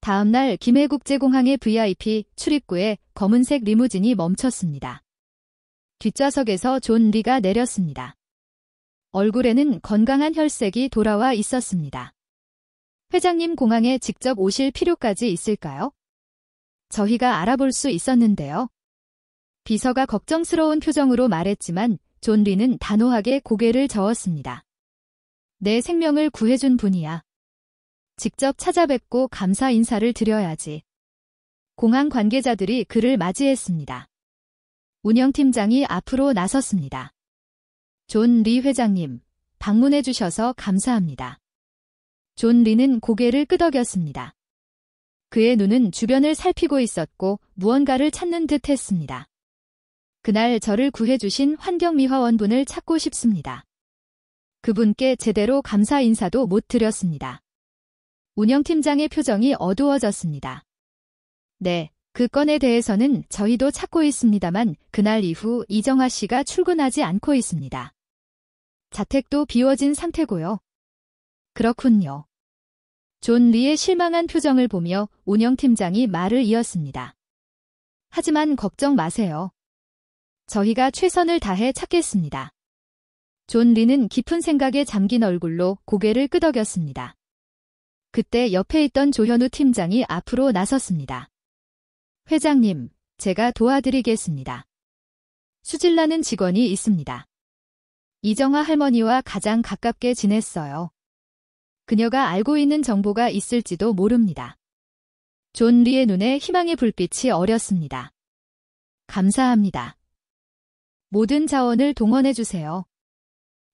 다음 날 김해국제공항의 VIP 출입구에 검은색 리무진이 멈췄습니다. 뒷좌석에서 존 리가 내렸습니다. 얼굴에는 건강한 혈색이 돌아와 있었습니다. 회장님, 공항에 직접 오실 필요까지 있을까요? 저희가 알아볼 수 있었는데요. 비서가 걱정스러운 표정으로 말했지만 존 리는 단호하게 고개를 저었습니다. 내 생명을 구해준 분이야. 직접 찾아뵙고 감사 인사를 드려야지. 공항 관계자들이 그를 맞이했습니다. 운영팀장이 앞으로 나섰습니다. 존 리 회장님, 방문해 주셔서 감사합니다. 존 리는 고개를 끄덕였습니다. 그의 눈은 주변을 살피고 있었고 무언가를 찾는 듯 했습니다. 그날 저를 구해주신 환경미화원분을 찾고 싶습니다. 그분께 제대로 감사 인사도 못 드렸습니다. 운영팀장의 표정이 어두워졌습니다. 네, 그 건에 대해서는 저희도 찾고 있습니다만 그날 이후 이정화 씨가 출근하지 않고 있습니다. 자택도 비워진 상태고요. 그렇군요. 존 리의 실망한 표정을 보며 운영팀장이 말을 이었습니다. 하지만 걱정 마세요. 저희가 최선을 다해 찾겠습니다. 존 리는 깊은 생각에 잠긴 얼굴로 고개를 끄덕였습니다. 그때 옆에 있던 조현우 팀장이 앞으로 나섰습니다. 회장님, 제가 도와드리겠습니다. 수질나는 직원이 있습니다. 이정화 할머니와 가장 가깝게 지냈어요. 그녀가 알고 있는 정보가 있을지도 모릅니다. 존 리의 눈에 희망의 불빛이 어렸습니다. 감사합니다. 모든 자원을 동원해주세요.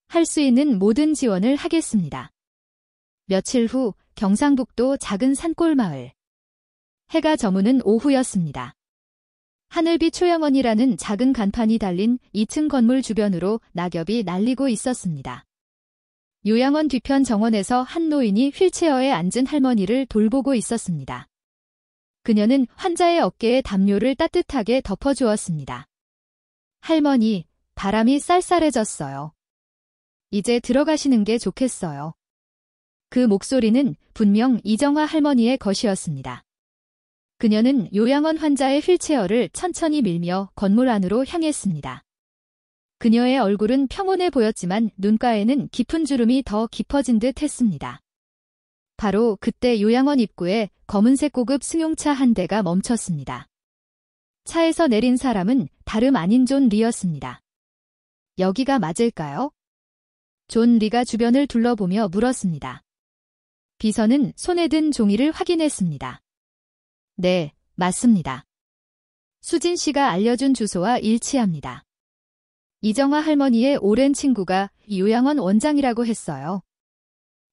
할 수 있는 모든 지원을 하겠습니다. 며칠 후 경상북도 작은 산골 마을. 해가 저무는 오후였습니다. 하늘빛 초영원이라는 작은 간판이 달린 2층 건물 주변으로 낙엽이 날리고 있었습니다. 요양원 뒤편 정원에서 한 노인이 휠체어에 앉은 할머니를 돌보고 있었습니다. 그녀는 환자의 어깨에 담요를 따뜻하게 덮어주었습니다. 할머니, 바람이 쌀쌀해졌어요. 이제 들어가시는 게 좋겠어요. 그 목소리는 분명 이정화 할머니의 것이었습니다. 그녀는 요양원 환자의 휠체어를 천천히 밀며 건물 안으로 향했습니다. 그녀의 얼굴은 평온해 보였지만 눈가에는 깊은 주름이 더 깊어진 듯 했습니다. 바로 그때 요양원 입구에 검은색 고급 승용차 한 대가 멈췄습니다. 차에서 내린 사람은 다름 아닌 존 리였습니다. 여기가 맞을까요? 존 리가 주변을 둘러보며 물었습니다. 비서는 손에 든 종이를 확인했습니다. 네, 맞습니다. 수진 씨가 알려준 주소와 일치합니다. 이정화 할머니의 오랜 친구가 요양원 원장이라고 했어요.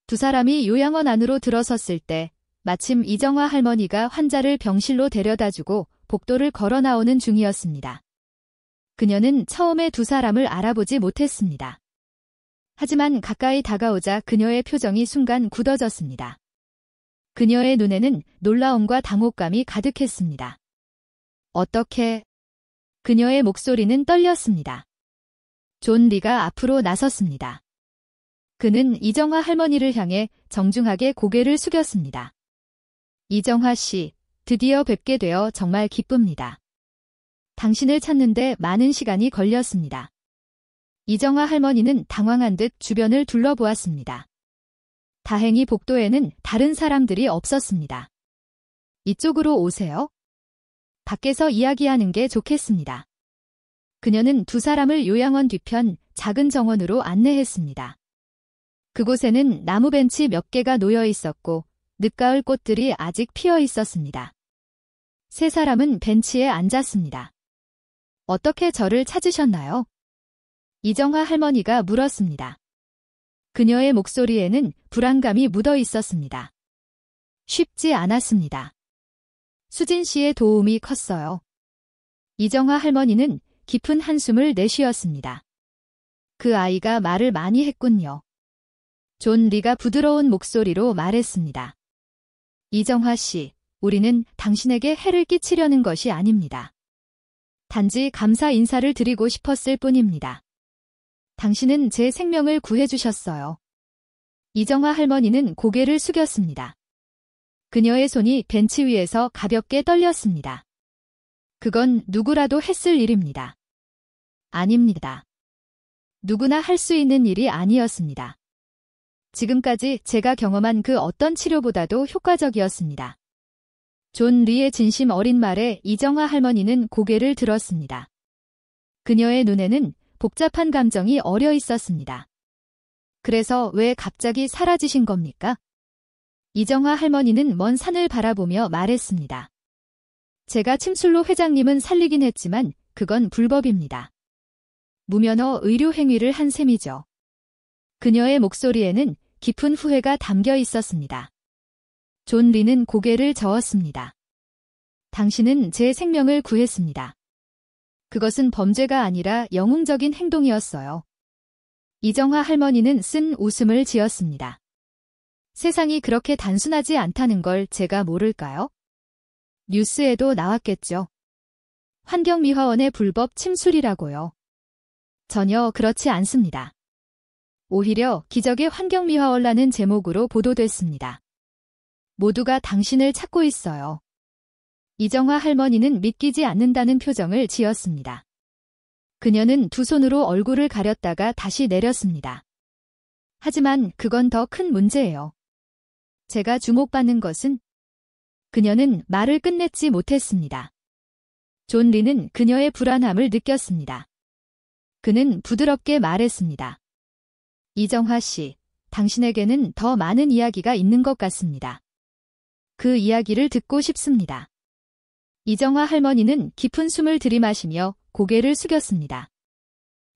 두 사람이 요양원 안으로 들어섰을 때 마침 이정화 할머니가 환자를 병실로 데려다주고 복도를 걸어 나오는 중이었습니다. 그녀는 처음에 두 사람을 알아보지 못했습니다. 하지만 가까이 다가오자 그녀의 표정이 순간 굳어졌습니다. 그녀의 눈에는 놀라움과 당혹감이 가득했습니다. 어떻게? 그녀의 목소리는 떨렸습니다. 존 리가 앞으로 나섰습니다. 그는 이정화 할머니를 향해 정중하게 고개를 숙였습니다. 이정화 씨, 드디어 뵙게 되어 정말 기쁩니다. 당신을 찾는데 많은 시간이 걸렸습니다. 이정화 할머니는 당황한 듯 주변을 둘러보았습니다. 다행히 복도에는 다른 사람들이 없었습니다. 이쪽으로 오세요. 밖에서 이야기하는 게 좋겠습니다. 그녀는 두 사람을 요양원 뒤편 작은 정원으로 안내했습니다. 그곳에는 나무 벤치 몇 개가 놓여 있었고 늦가을 꽃들이 아직 피어 있었습니다. 세 사람은 벤치에 앉았습니다. 어떻게 저를 찾으셨나요? 이정화 할머니가 물었습니다. 그녀의 목소리에는 불안감이 묻어 있었습니다. 쉽지 않았습니다. 수진 씨의 도움이 컸어요. 이정화 할머니는 깊은 한숨을 내쉬었습니다. 그 아이가 말을 많이 했군요. 존 리가 부드러운 목소리로 말했습니다. 이정화 씨, 우리는 당신에게 해를 끼치려는 것이 아닙니다. 단지 감사 인사를 드리고 싶었을 뿐입니다. 당신은 제 생명을 구해주셨어요. 이정화 할머니는 고개를 숙였습니다. 그녀의 손이 벤치 위에서 가볍게 떨렸습니다. 그건 누구라도 했을 일입니다. 아닙니다. 누구나 할 수 있는 일이 아니었습니다. 지금까지 제가 경험한 그 어떤 치료보다도 효과적이었습니다. 존 리의 진심 어린 말에 이정화 할머니는 고개를 들었습니다. 그녀의 눈에는 복잡한 감정이 어려 있었습니다. 그래서 왜 갑자기 사라지신 겁니까? 이정화 할머니는 먼 산을 바라보며 말했습니다. 제가 침술로 회장님은 살리긴 했지만 그건 불법입니다. 무면허 의료 행위를 한 셈이죠. 그녀의 목소리에는 깊은 후회가 담겨 있었습니다. 존 리는 고개를 저었습니다. 당신은 제 생명을 구했습니다. 그것은 범죄가 아니라 영웅적인 행동이었어요. 이정화 할머니는 쓴 웃음을 지었습니다. 세상이 그렇게 단순하지 않다는 걸 제가 모를까요? 뉴스에도 나왔겠죠. 환경미화원의 불법 침술이라고요. 전혀 그렇지 않습니다. 오히려 기적의 환경미화원이라는 제목으로 보도됐습니다. 모두가 당신을 찾고 있어요. 이정화 할머니는 믿기지 않는다는 표정을 지었습니다. 그녀는 두 손으로 얼굴을 가렸다가 다시 내렸습니다. 하지만 그건 더 큰 문제예요. 제가 주목받는 것은 그녀는 말을 끝냈지 못했습니다. 존 리는 그녀의 불안함을 느꼈습니다. 그는 부드럽게 말했습니다. 이정화 씨, 당신에게는 더 많은 이야기가 있는 것 같습니다. 그 이야기를 듣고 싶습니다. 이정화 할머니는 깊은 숨을 들이마시며 고개를 숙였습니다.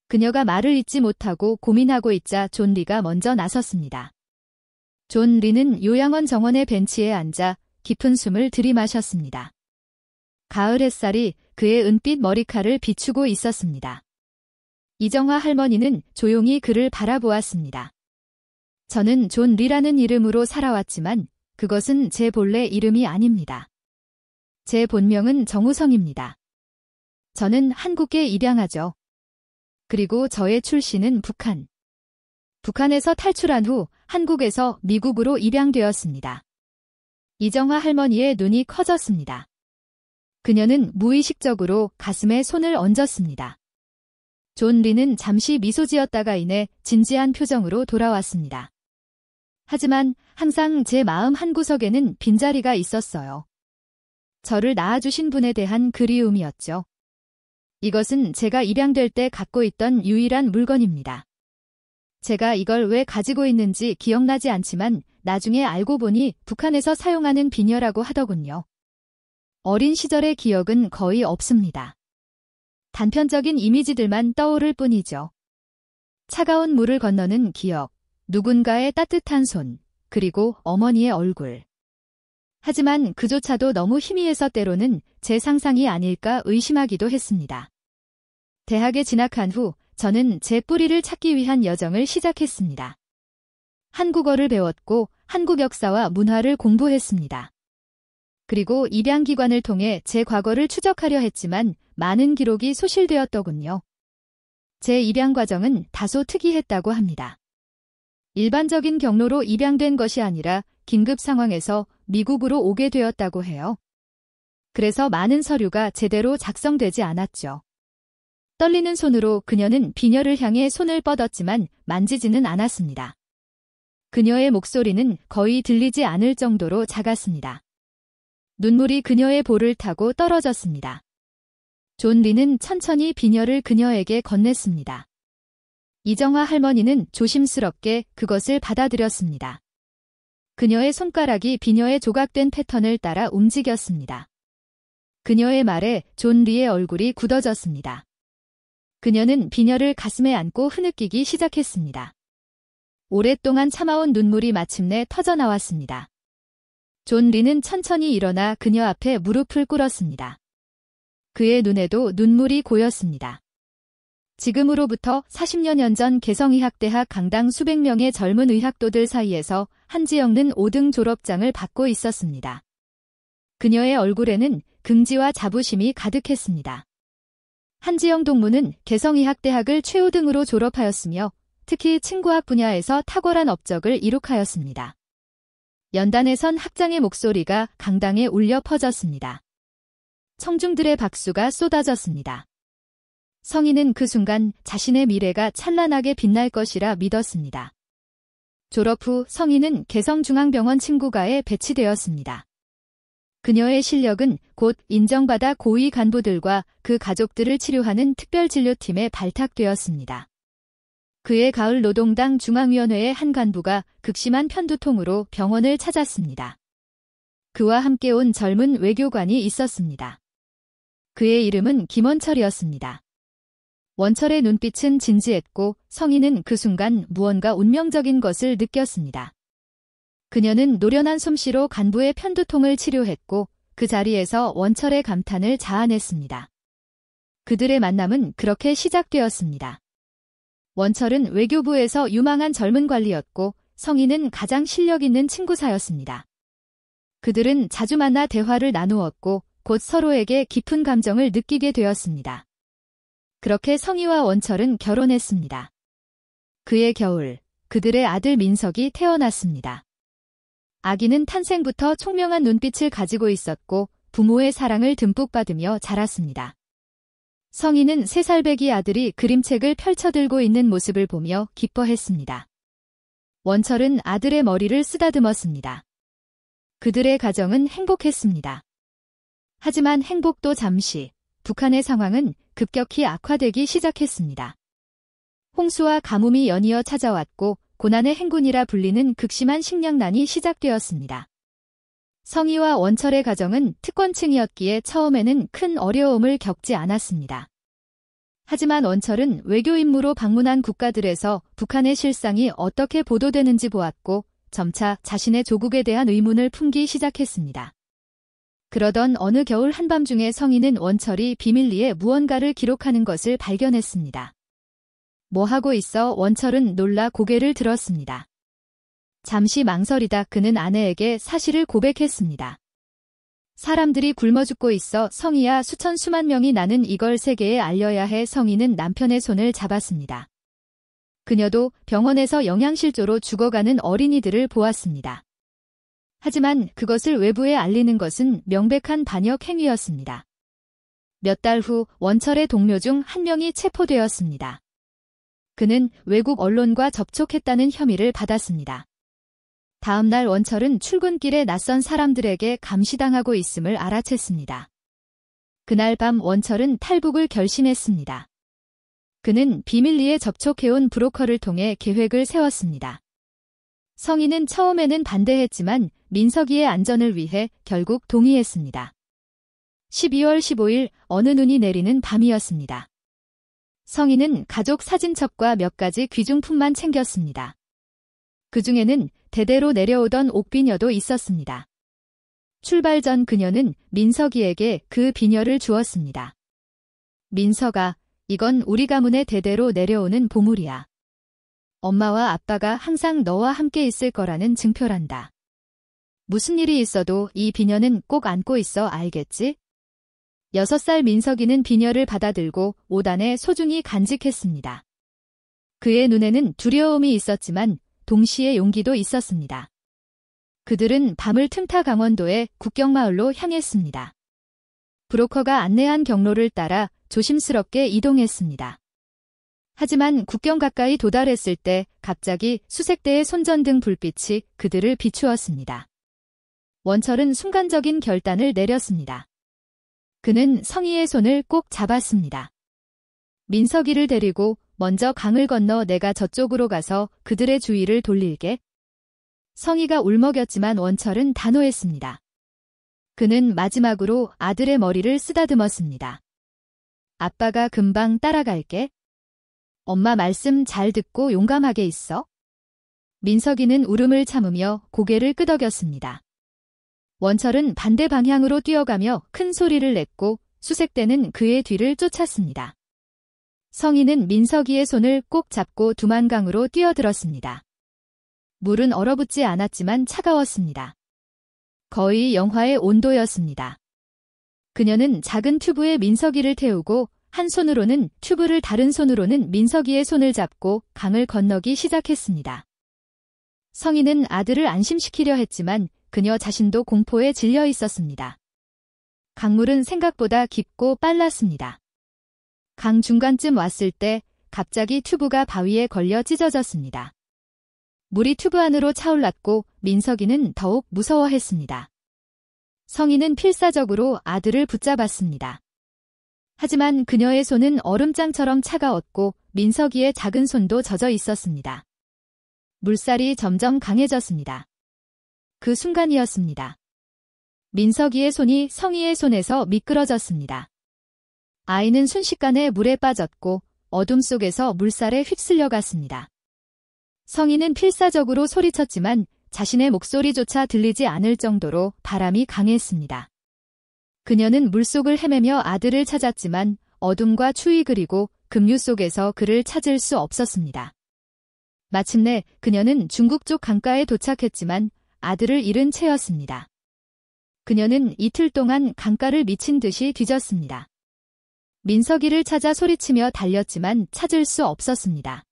그녀가 말을 잇지 못하고 고민하고 있자 존 리가 먼저 나섰습니다. 존 리는 요양원 정원의 벤치에 앉아 깊은 숨을 들이마셨습니다. 가을 햇살이 그의 은빛 머리칼을 비추고 있었습니다. 이정화 할머니는 조용히 그를 바라보았습니다. 저는 존 리라는 이름으로 살아왔지만 그것은 제 본래 이름이 아닙니다. 제 본명은 정우성입니다. 저는 한국에 입양하죠. 그리고 저의 출신은 북한. 북한에서 탈출한 후 한국에서 미국으로 입양되었습니다. 이정화 할머니의 눈이 커졌습니다. 그녀는 무의식적으로 가슴에 손을 얹었습니다. 존 리는 잠시 미소 지었다가 이내 진지한 표정으로 돌아왔습니다. 하지만 항상 제 마음 한구석에는 빈자리가 있었어요. 저를 낳아주신 분에 대한 그리움이었죠. 이것은 제가 입양될 때 갖고 있던 유일한 물건입니다. 제가 이걸 왜 가지고 있는지 기억나지 않지만 나중에 알고 보니 북한에서 사용하는 비녀라고 하더군요. 어린 시절의 기억은 거의 없습니다. 단편적인 이미지들만 떠오를 뿐이죠. 차가운 물을 건너는 기억, 누군가의 따뜻한 손, 그리고 어머니의 얼굴. 하지만 그조차도 너무 희미해서 때로는 제 상상이 아닐까 의심하기도 했습니다. 대학에 진학한 후 저는 제 뿌리를 찾기 위한 여정을 시작했습니다. 한국어를 배웠고 한국 역사와 문화를 공부했습니다. 그리고 입양기관을 통해 제 과거를 추적하려 했지만 많은 기록이 소실되었더군요. 제 입양 과정은 다소 특이했다고 합니다. 일반적인 경로로 입양된 것이 아니라 긴급 상황에서 미국으로 오게 되었다고 해요. 그래서 많은 서류가 제대로 작성되지 않았죠. 떨리는 손으로 그녀는 비녀를 향해 손을 뻗었지만 만지지는 않았습니다. 그녀의 목소리는 거의 들리지 않을 정도로 작았습니다. 눈물이 그녀의 볼을 타고 떨어졌습니다. 존 리는 천천히 비녀를 그녀에게 건넸습니다. 이정화 할머니는 조심스럽게 그것을 받아들였습니다. 그녀의 손가락이 비녀의 조각된 패턴을 따라 움직였습니다. 그녀의 말에 존 리의 얼굴이 굳어졌습니다. 그녀는 비녀를 가슴에 안고 흐느끼기 시작했습니다. 오랫동안 참아온 눈물이 마침내 터져나왔습니다. 존 리는 천천히 일어나 그녀 앞에 무릎을 꿇었습니다. 그의 눈에도 눈물이 고였습니다. 지금으로부터 40여 년 전 개성의학대학 강당 수백 명의 젊은 의학도들 사이에서 한지영은 5등 졸업장을 받고 있었습니다. 그녀의 얼굴에는 긍지와 자부심이 가득했습니다. 한지영 동무는 개성의학대학을 최우등으로 졸업하였으며 특히 층구학 분야에서 탁월한 업적을 이룩하였습니다. 연단에선 학장의 목소리가 강당에 울려 퍼졌습니다. 청중들의 박수가 쏟아졌습니다. 성인은 그 순간 자신의 미래가 찬란하게 빛날 것이라 믿었습니다. 졸업 후 성인은 개성중앙병원 층구가에 배치되었습니다. 그녀의 실력은 곧 인정받아 고위 간부들과 그 가족들을 치료하는 특별진료팀에 발탁되었습니다. 그의 가을 노동당 중앙위원회의 한 간부가 극심한 편두통으로 병원을 찾았습니다. 그와 함께 온 젊은 외교관이 있었습니다. 그의 이름은 김원철이었습니다. 원철의 눈빛은 진지했고 성인은 그 순간 무언가 운명적인 것을 느꼈습니다. 그녀는 노련한 솜씨로 간부의 편두통을 치료했고 그 자리에서 원철의 감탄을 자아냈습니다. 그들의 만남은 그렇게 시작되었습니다. 원철은 외교부에서 유망한 젊은 관리였고 성인은 가장 실력 있는 친구사였습니다. 그들은 자주 만나 대화를 나누었고 곧 서로에게 깊은 감정을 느끼게 되었습니다. 그렇게 성희와 원철은 결혼했습니다. 그의 겨울, 그들의 아들 민석이 태어났습니다. 아기는 탄생부터 총명한 눈빛을 가지고 있었고 부모의 사랑을 듬뿍 받으며 자랐습니다. 성희는 3살배기 아들이 그림책을 펼쳐들고 있는 모습을 보며 기뻐했습니다. 원철은 아들의 머리를 쓰다듬었습니다. 그들의 가정은 행복했습니다. 하지만 행복도 잠시, 북한의 상황은 급격히 악화되기 시작했습니다. 홍수와 가뭄이 연이어 찾아왔고 고난의 행군이라 불리는 극심한 식량난이 시작되었습니다. 성희와 원철의 가정은 특권층이었기에 처음에는 큰 어려움을 겪지 않았습니다. 하지만 원철은 외교 임무로 방문한 국가들에서 북한의 실상이 어떻게 보도되는지 보았고 점차 자신의 조국에 대한 의문을 품기 시작했습니다. 그러던 어느 겨울 한밤중에 성희는 원철이 비밀리에 무언가를 기록하는 것을 발견했습니다. 뭐 하고 있어? 원철은 놀라 고개를 들었습니다. 잠시 망설이다 그는 아내에게 사실을 고백했습니다. 사람들이 굶어 죽고 있어 성희야 수천 수만 명이 나는 이걸 세계에 알려야 해. 성희는 남편의 손을 잡았습니다. 그녀도 병원에서 영양실조로 죽어가는 어린이들을 보았습니다. 하지만 그것을 외부에 알리는 것은 명백한 반역 행위였습니다. 몇 달 후 원철의 동료 중 한 명이 체포되었습니다. 그는 외국 언론과 접촉했다는 혐의를 받았습니다. 다음 날 원철은 출근길에 낯선 사람들에게 감시당하고 있음을 알아챘습니다. 그날 밤 원철은 탈북을 결심했습니다. 그는 비밀리에 접촉해온 브로커를 통해 계획을 세웠습니다. 성희는 처음에는 반대했지만 민석이의 안전을 위해 결국 동의했습니다. 12월 15일 어느 눈이 내리는 밤이었습니다. 성희는 가족 사진첩과 몇 가지 귀중품만 챙겼습니다. 그 중에는 대대로 내려오던 옥비녀도 있었습니다. 출발 전 그녀는 민석이에게 그 비녀를 주었습니다. 민석아, 이건 우리 가문의 대대로 내려오는 보물이야. 엄마와 아빠가 항상 너와 함께 있을 거라는 증표란다. 무슨 일이 있어도 이 비녀는 꼭 안고 있어 알겠지? 6살 민석이는 비녀를 받아들고 5단에 소중히 간직했습니다. 그의 눈에는 두려움이 있었지만 동시에 용기도 있었습니다. 그들은 밤을 틈타 강원도의 국경마을로 향했습니다. 브로커가 안내한 경로를 따라 조심스럽게 이동했습니다. 하지만 국경 가까이 도달했을 때 갑자기 수색대의 손전등 불빛이 그들을 비추었습니다. 원철은 순간적인 결단을 내렸습니다. 그는 성희의 손을 꼭 잡았습니다. 민석이를 데리고 먼저 강을 건너 내가 저쪽으로 가서 그들의 주의를 돌릴게. 성희가 울먹였지만 원철은 단호했습니다. 그는 마지막으로 아들의 머리를 쓰다듬었습니다. 아빠가 금방 따라갈게. 엄마 말씀 잘 듣고 용감하게 있어. 민석이는 울음을 참으며 고개를 끄덕였습니다. 원철은 반대 방향으로 뛰어가며 큰 소리를 냈고 수색대는 그의 뒤를 쫓았습니다. 성인은 민석이의 손을 꼭 잡고 두만강으로 뛰어들었습니다. 물은 얼어붙지 않았지만 차가웠습니다. 거의 영하의 온도였습니다. 그녀는 작은 튜브에 민석이를 태우고 한 손으로는 튜브를 다른 손으로는 민석이의 손을 잡고 강을 건너기 시작했습니다. 성인은 아들을 안심시키려 했지만 그녀 자신도 공포에 질려 있었습니다. 강물은 생각보다 깊고 빨랐습니다. 강 중간쯤 왔을 때 갑자기 튜브가 바위에 걸려 찢어졌습니다. 물이 튜브 안으로 차올랐고 민석이는 더욱 무서워했습니다. 성인은 필사적으로 아들을 붙잡았습니다. 하지만 그녀의 손은 얼음장처럼 차가웠고 민석이의 작은 손도 젖어 있었습니다. 물살이 점점 강해졌습니다. 그 순간이었습니다. 민석이의 손이 성희의 손에서 미끄러졌습니다. 아이는 순식간에 물에 빠졌고 어둠 속에서 물살에 휩쓸려 갔습니다. 성희는 필사적으로 소리쳤지만 자신의 목소리조차 들리지 않을 정도로 바람이 강했습니다. 그녀는 물속을 헤매며 아들을 찾았지만 어둠과 추위 그리고 급류 속에서 그를 찾을 수 없었습니다. 마침내 그녀는 중국 쪽 강가에 도착했지만 아들을 잃은 채였습니다. 그녀는 이틀 동안 강가를 미친 듯이 뒤졌습니다. 민석이를 찾아 소리치며 달렸지만 찾을 수 없었습니다.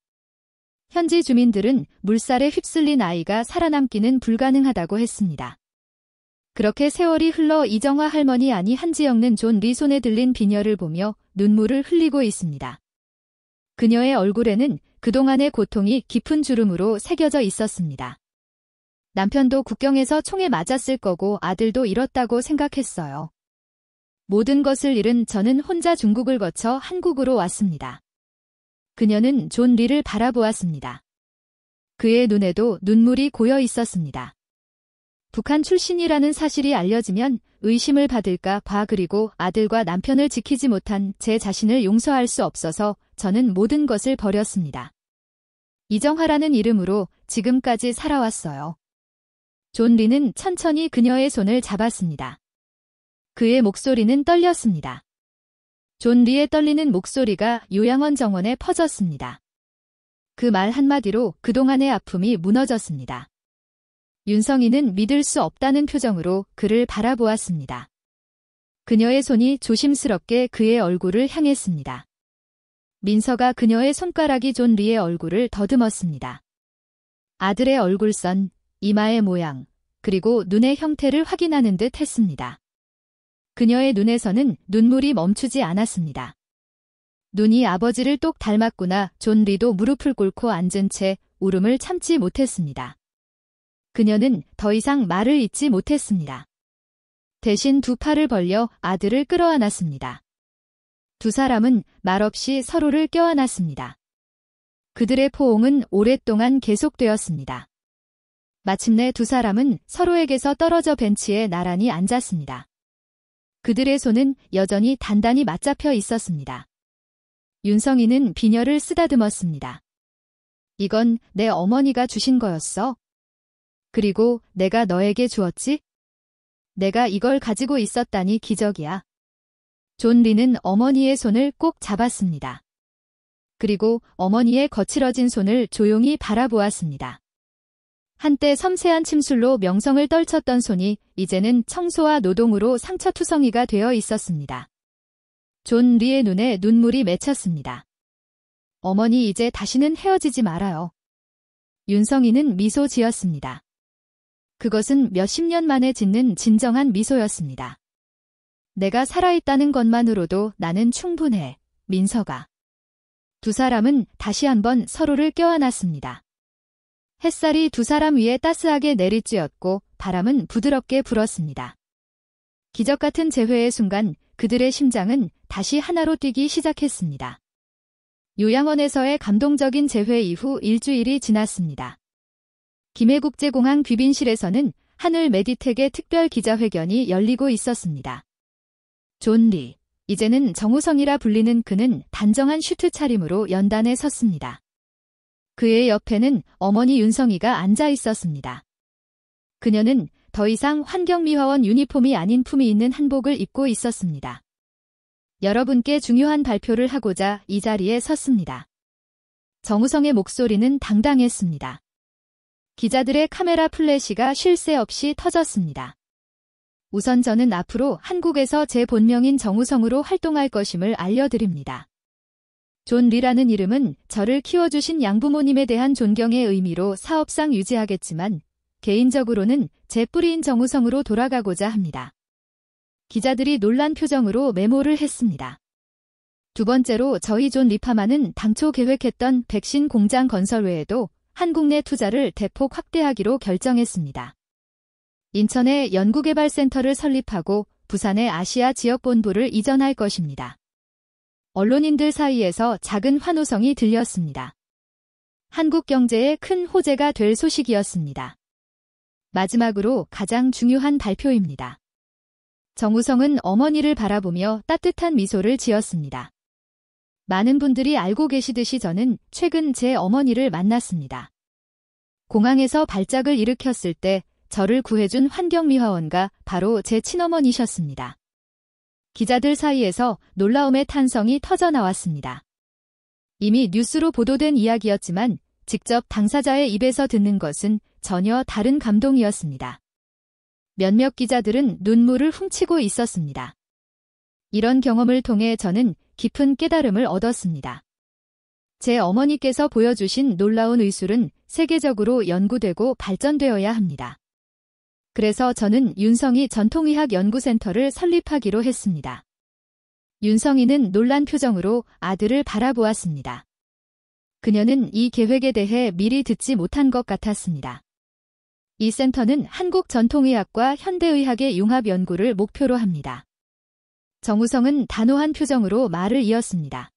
현지 주민들은 물살에 휩쓸린 아이가 살아남기는 불가능하다고 했습니다. 그렇게 세월이 흘러 이정화 할머니 아니 한지영는 존 리 손에 들린 비녀를 보며 눈물을 흘리고 있습니다. 그녀의 얼굴에는 그동안의 고통이 깊은 주름으로 새겨져 있었습니다. 남편도 국경에서 총에 맞았을 거고 아들도 잃었다고 생각했어요. 모든 것을 잃은 저는 혼자 중국을 거쳐 한국으로 왔습니다. 그녀는 존 리를 바라보았습니다. 그의 눈에도 눈물이 고여 있었습니다. 북한 출신이라는 사실이 알려지면 의심을 받을까 봐 그리고 아들과 남편을 지키지 못한 제 자신을 용서할 수 없어서 저는 모든 것을 버렸습니다. 이정화라는 이름으로 지금까지 살아왔어요. 존 리는 천천히 그녀의 손을 잡았습니다. 그의 목소리는 떨렸습니다. 존 리의 떨리는 목소리가 요양원 정원에 퍼졌습니다. 그 말 한마디로 그동안의 아픔이 무너졌습니다. 윤성이는 믿을 수 없다는 표정으로 그를 바라보았습니다. 그녀의 손이 조심스럽게 그의 얼굴을 향했습니다. 민서가 그녀의 손가락이 존 리의 얼굴을 더듬었습니다. 아들의 얼굴선, 이마의 모양, 그리고 눈의 형태를 확인하는 듯 했습니다. 그녀의 눈에서는 눈물이 멈추지 않았습니다. 눈이 아버지를 똑 닮았구나. 존 리도 무릎을 꿇고 앉은 채 울음을 참지 못했습니다. 그녀는 더 이상 말을 잇지 못했습니다. 대신 두 팔을 벌려 아들을 끌어안았습니다. 두 사람은 말없이 서로를 껴안았습니다. 그들의 포옹은 오랫동안 계속되었습니다. 마침내 두 사람은 서로에게서 떨어져 벤치에 나란히 앉았습니다. 그들의 손은 여전히 단단히 맞잡혀 있었습니다. 윤성이는 비녀를 쓰다듬었습니다. 이건 내 어머니가 주신 거였어. 그리고 내가 너에게 주었지? 내가 이걸 가지고 있었다니 기적이야. 존 리는 어머니의 손을 꼭 잡았습니다. 그리고 어머니의 거칠어진 손을 조용히 바라보았습니다. 한때 섬세한 침술로 명성을 떨쳤던 손이 이제는 청소와 노동으로 상처투성이가 되어 있었습니다. 존 리의 눈에 눈물이 맺혔습니다. 어머니 이제 다시는 헤어지지 말아요. 윤성이는 미소 지었습니다. 그것은 몇십 년 만에 짓는 진정한 미소였습니다. 내가 살아있다는 것만으로도 나는 충분해, 민서가. 두 사람은 다시 한번 서로를 껴안았습니다. 햇살이 두 사람 위에 따스하게 내리쬐었고 바람은 부드럽게 불었습니다. 기적 같은 재회의 순간 그들의 심장은 다시 하나로 뛰기 시작했습니다. 요양원에서의 감동적인 재회 이후 일주일이 지났습니다. 김해국제공항 귀빈실에서는 하늘 메디텍의 특별 기자회견이 열리고 있었습니다. 존 리, 이제는 정우성이라 불리는 그는 단정한 슈트 차림으로 연단에 섰습니다. 그의 옆에는 어머니 윤성이가 앉아 있었습니다. 그녀는 더 이상 환경미화원 유니폼이 아닌 품위 있는 한복을 입고 있었습니다. 여러분께 중요한 발표를 하고자 이 자리에 섰습니다. 정우성의 목소리는 당당했습니다. 기자들의 카메라 플래시가 쉴 새 없이 터졌습니다. 우선 저는 앞으로 한국에서 제 본명인 정우성으로 활동할 것임을 알려드립니다. 존 리라는 이름은 저를 키워주신 양부모님에 대한 존경의 의미로 사업상 유지하겠지만 개인적으로는 제 뿌리인 정우성으로 돌아가고자 합니다. 기자들이 놀란 표정으로 메모를 했습니다. 두 번째로 저희 존 리파만은 당초 계획했던 백신 공장 건설 외에도 한국 내 투자를 대폭 확대하기로 결정했습니다. 인천에 연구개발센터를 설립하고 부산에 아시아 지역본부를 이전할 것입니다. 언론인들 사이에서 작은 환호성이 들렸습니다. 한국 경제에 큰 호재가 될 소식이었습니다. 마지막으로 가장 중요한 발표입니다. 정우성은 어머니를 바라보며 따뜻한 미소를 지었습니다. 많은 분들이 알고 계시듯이 저는 최근 제 어머니를 만났습니다. 공항에서 발작을 일으켰을 때 저를 구해준 환경미화원가 바로 제 친어머니셨습니다. 기자들 사이에서 놀라움의 탄성이 터져나왔습니다. 이미 뉴스로 보도된 이야기였지만 직접 당사자의 입에서 듣는 것은 전혀 다른 감동이었습니다. 몇몇 기자들은 눈물을 훔치고 있었습니다. 이런 경험을 통해 저는 깊은 깨달음을 얻었습니다. 제 어머니께서 보여주신 놀라운 의술은 세계적으로 연구되고 발전되어야 합니다. 그래서 저는 윤성희 전통의학연구센터를 설립하기로 했습니다. 윤성희는 놀란 표정으로 아들을 바라보았습니다. 그녀는 이 계획에 대해 미리 듣지 못한 것 같았습니다. 이 센터는 한국 전통의학과 현대의학의 융합 연구를 목표로 합니다. 정우성은 단호한 표정으로 말을 이었습니다.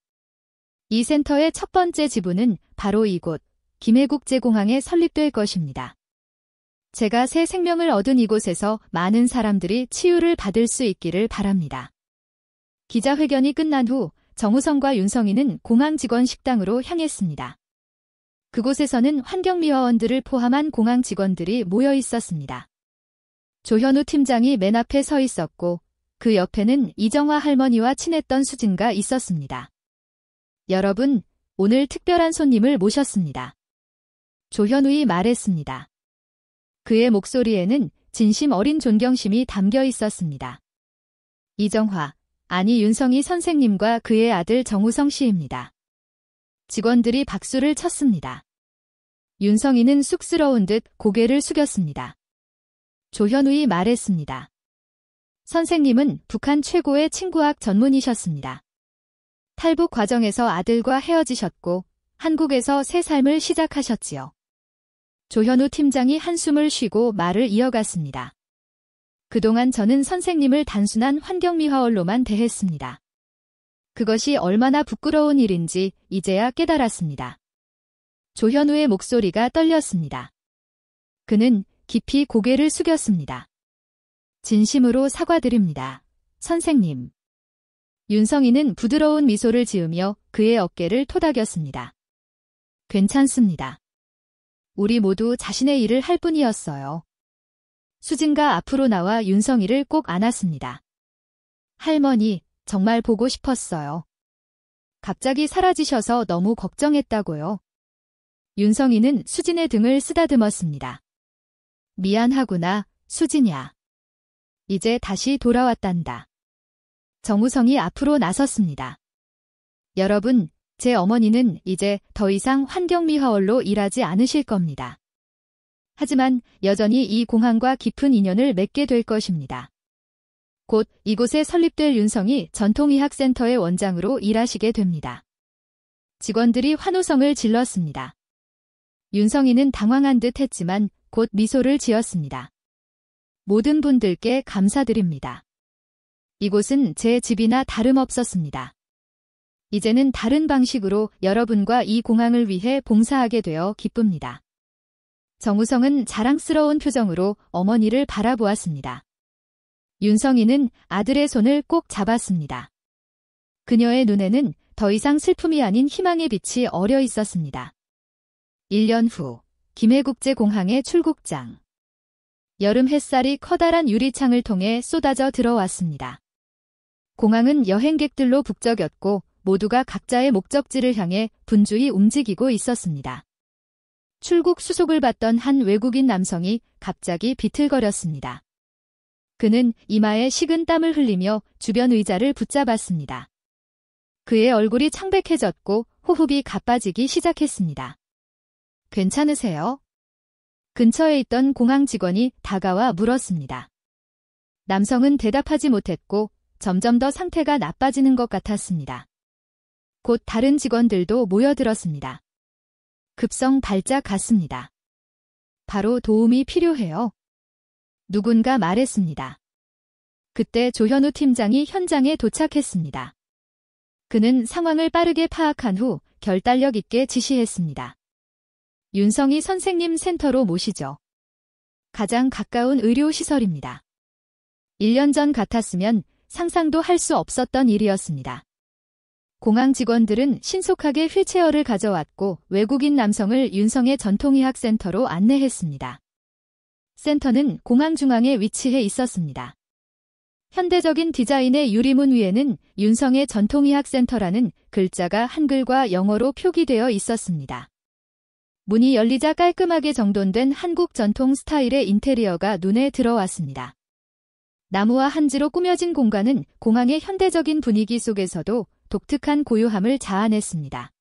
이 센터의 첫 번째 지부는 바로 이곳 김해국제공항에 설립될 것입니다. 제가 새 생명을 얻은 이곳에서 많은 사람들이 치유를 받을 수 있기를 바랍니다. 기자회견이 끝난 후 정우성과 윤성희는 공항 직원 식당으로 향했습니다. 그곳에서는 환경미화원들을 포함한 공항 직원들이 모여 있었습니다. 조현우 팀장이 맨 앞에 서 있었고 그 옆에는 이정화 할머니와 친했던 수진가 있었습니다. 여러분, 오늘 특별한 손님을 모셨습니다. 조현우이 말했습니다. 그의 목소리에는 진심 어린 존경심이 담겨 있었습니다. 이정화, 아니 윤성희 선생님과 그의 아들 정우성 씨입니다. 직원들이 박수를 쳤습니다. 윤성희는 쑥스러운 듯 고개를 숙였습니다. 조현우이 말했습니다. 선생님은 북한 최고의 친구학 전문이셨습니다. 탈북 과정에서 아들과 헤어지셨고 한국에서 새 삶을 시작하셨지요. 조현우 팀장이 한숨을 쉬고 말을 이어갔습니다. 그동안 저는 선생님을 단순한 환경미화원로만 대했습니다. 그것이 얼마나 부끄러운 일인지 이제야 깨달았습니다. 조현우의 목소리가 떨렸습니다. 그는 깊이 고개를 숙였습니다. 진심으로 사과드립니다. 선생님. 윤성희는 부드러운 미소를 지으며 그의 어깨를 토닥였습니다. 괜찮습니다. 우리 모두 자신의 일을 할 뿐이었어요. 수진가 앞으로 나와 윤성희를 꼭 안았습니다. 할머니, 정말 보고 싶었어요. 갑자기 사라지셔서 너무 걱정했다고요. 윤성희는 수진의 등을 쓰다듬었습니다. 미안하구나, 수진야. 이제 다시 돌아왔단다. 정우성이 앞으로 나섰습니다. 여러분, 제 어머니는 이제 더 이상 환경미화원로 일하지 않으실 겁니다. 하지만 여전히 이 공항과 깊은 인연을 맺게 될 것입니다. 곧 이곳에 설립될 윤성희 전통의학센터의 원장으로 일하시게 됩니다. 직원들이 환호성을 질렀습니다. 윤성희는 당황한 듯 했지만 곧 미소를 지었습니다. 모든 분들께 감사드립니다. 이곳은 제 집이나 다름없었습니다. 이제는 다른 방식으로 여러분과 이 공항을 위해 봉사하게 되어 기쁩니다. 정우성은 자랑스러운 표정으로 어머니를 바라보았습니다. 윤성희는 아들의 손을 꼭 잡았습니다. 그녀의 눈에는 더 이상 슬픔이 아닌 희망의 빛이 어려 있었습니다. 1년 후 김해국제공항의 출국장. 여름 햇살이 커다란 유리창을 통해 쏟아져 들어왔습니다. 공항은 여행객들로 북적였고 모두가 각자의 목적지를 향해 분주히 움직이고 있었습니다. 출국 수속을 받던 한 외국인 남성이 갑자기 비틀거렸습니다. 그는 이마에 식은 땀을 흘리며 주변 의자를 붙잡았습니다. 그의 얼굴이 창백해졌고 호흡이 가빠지기 시작했습니다. 괜찮으세요? 근처에 있던 공항 직원이 다가와 물었습니다. 남성은 대답하지 못했고 점점 더 상태가 나빠지는 것 같았습니다. 곧 다른 직원들도 모여들었습니다. 급성 발작 같습니다. 바로 도움이 필요해요. 누군가 말했습니다. 그때 조현우 팀장이 현장에 도착했습니다. 그는 상황을 빠르게 파악한 후 결단력 있게 지시했습니다. 윤성희 선생님 센터로 모시죠. 가장 가까운 의료시설입니다. 1년 전 같았으면 상상도 할 수 없었던 일이었습니다. 공항 직원들은 신속하게 휠체어를 가져왔고 외국인 남성을 윤성의 전통의학센터로 안내했습니다. 센터는 공항 중앙에 위치해 있었습니다. 현대적인 디자인의 유리문 위에는 윤성의 전통의학센터라는 글자가 한글과 영어로 표기되어 있었습니다. 문이 열리자 깔끔하게 정돈된 한국 전통 스타일의 인테리어가 눈에 들어왔습니다. 나무와 한지로 꾸며진 공간은 공항의 현대적인 분위기 속에서도 독특한 고요함을 자아냈습니다.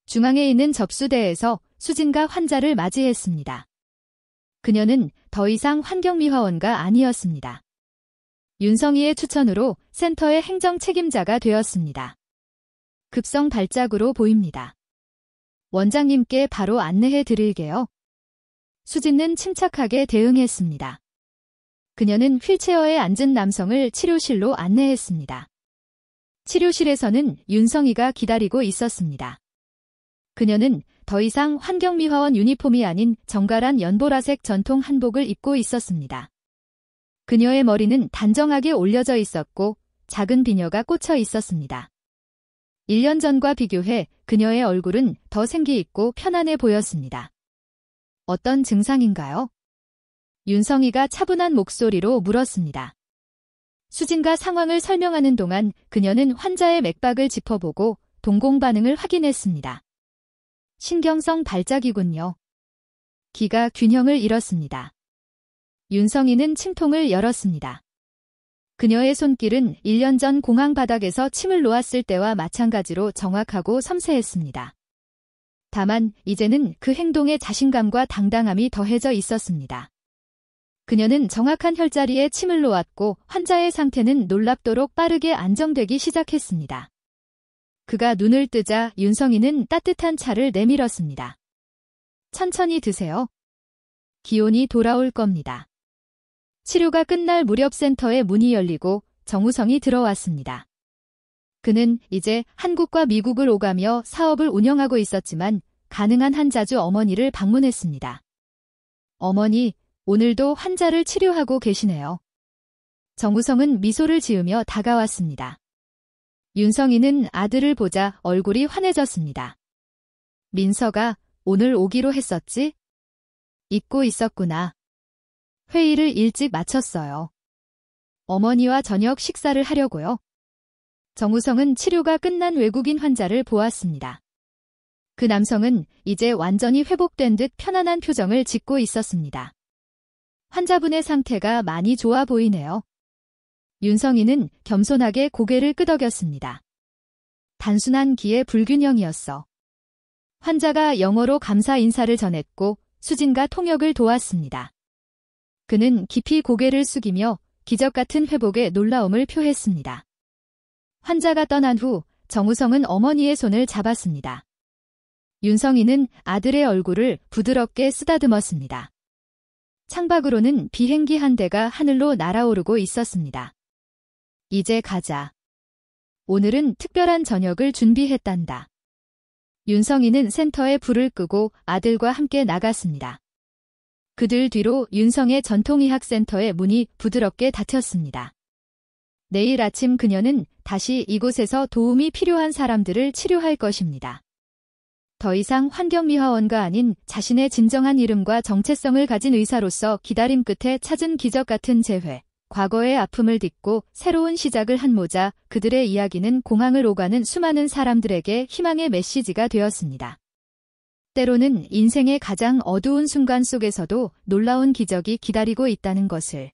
중앙에 있는 접수대에서 수진과 환자를 맞이했습니다. 그녀는 더 이상 환경미화원가 아니었습니다. 윤성희의 추천으로 센터의 행정 책임자가 되었습니다. 급성 발작으로 보입니다. 원장님께 바로 안내해 드릴게요. 수진은 침착하게 대응했습니다. 그녀는 휠체어에 앉은 남성을 치료실로 안내했습니다. 치료실에서는 윤성희가 기다리고 있었습니다. 그녀는 더 이상 환경미화원 유니폼이 아닌 정갈한 연보라색 전통 한복을 입고 있었습니다. 그녀의 머리는 단정하게 올려져 있었고 작은 비녀가 꽂혀 있었습니다. 1년 전과 비교해 그녀의 얼굴은 더 생기 있고 편안해 보였습니다. 어떤 증상인가요? 윤성희가 차분한 목소리로 물었습니다. 수진과 상황을 설명하는 동안 그녀는 환자의 맥박을 짚어보고 동공 반응을 확인했습니다. 신경성 발작이군요. 기가 균형을 잃었습니다. 윤성희는 침통을 열었습니다. 그녀의 손길은 1년 전 공항 바닥에서 침을 놓았을 때와 마찬가지로 정확하고 섬세했습니다. 다만 이제는 그 행동에 자신감과 당당함이 더해져 있었습니다. 그녀는 정확한 혈자리에 침을 놓았고 환자의 상태는 놀랍도록 빠르게 안정되기 시작했습니다. 그가 눈을 뜨자 윤성희는 따뜻한 차를 내밀었습니다. 천천히 드세요. 기온이 돌아올 겁니다. 치료가 끝날 무렵 센터의 문이 열리고 정우성이 들어왔습니다. 그는 이제 한국과 미국을 오가며 사업을 운영하고 있었지만 가능한 한 자주 어머니를 방문했습니다. 어머니, 오늘도 환자를 치료하고 계시네요. 정우성은 미소를 지으며 다가왔습니다. 윤성희는 아들을 보자 얼굴이 환해졌습니다. 민서가 오늘 오기로 했었지? 잊고 있었구나. 회의를 일찍 마쳤어요. 어머니와 저녁 식사를 하려고요. 정우성은 치료가 끝난 외국인 환자를 보았습니다. 그 남성은 이제 완전히 회복된 듯 편안한 표정을 짓고 있었습니다. 환자분의 상태가 많이 좋아 보이네요. 윤성희는 겸손하게 고개를 끄덕였습니다. 단순한 기의 불균형이었어. 환자가 영어로 감사 인사를 전했고 수진과 통역을 도왔습니다. 그는 깊이 고개를 숙이며 기적 같은 회복에 놀라움을 표했습니다. 환자가 떠난 후 정우성은 어머니의 손을 잡았습니다. 윤성희는 아들의 얼굴을 부드럽게 쓰다듬었습니다. 창밖으로는 비행기 한 대가 하늘로 날아오르고 있었습니다. 이제 가자. 오늘은 특별한 저녁을 준비했단다. 윤성희는 센터에 불을 끄고 아들과 함께 나갔습니다. 그들 뒤로 윤성의 전통의학센터의 문이 부드럽게 닫혔습니다. 내일 아침 그녀는 다시 이곳에서 도움이 필요한 사람들을 치료할 것입니다. 더 이상 환경미화원가 아닌 자신의 진정한 이름과 정체성을 가진 의사로서 기다림 끝에 찾은 기적 같은 재회. 과거의 아픔을 딛고 새로운 시작을 한 모자, 그들의 이야기는 공항을 오가는 수많은 사람들에게 희망의 메시지가 되었습니다. 때로는 인생의 가장 어두운 순간 속에서도 놀라운 기적이 기다리고 있다는 것을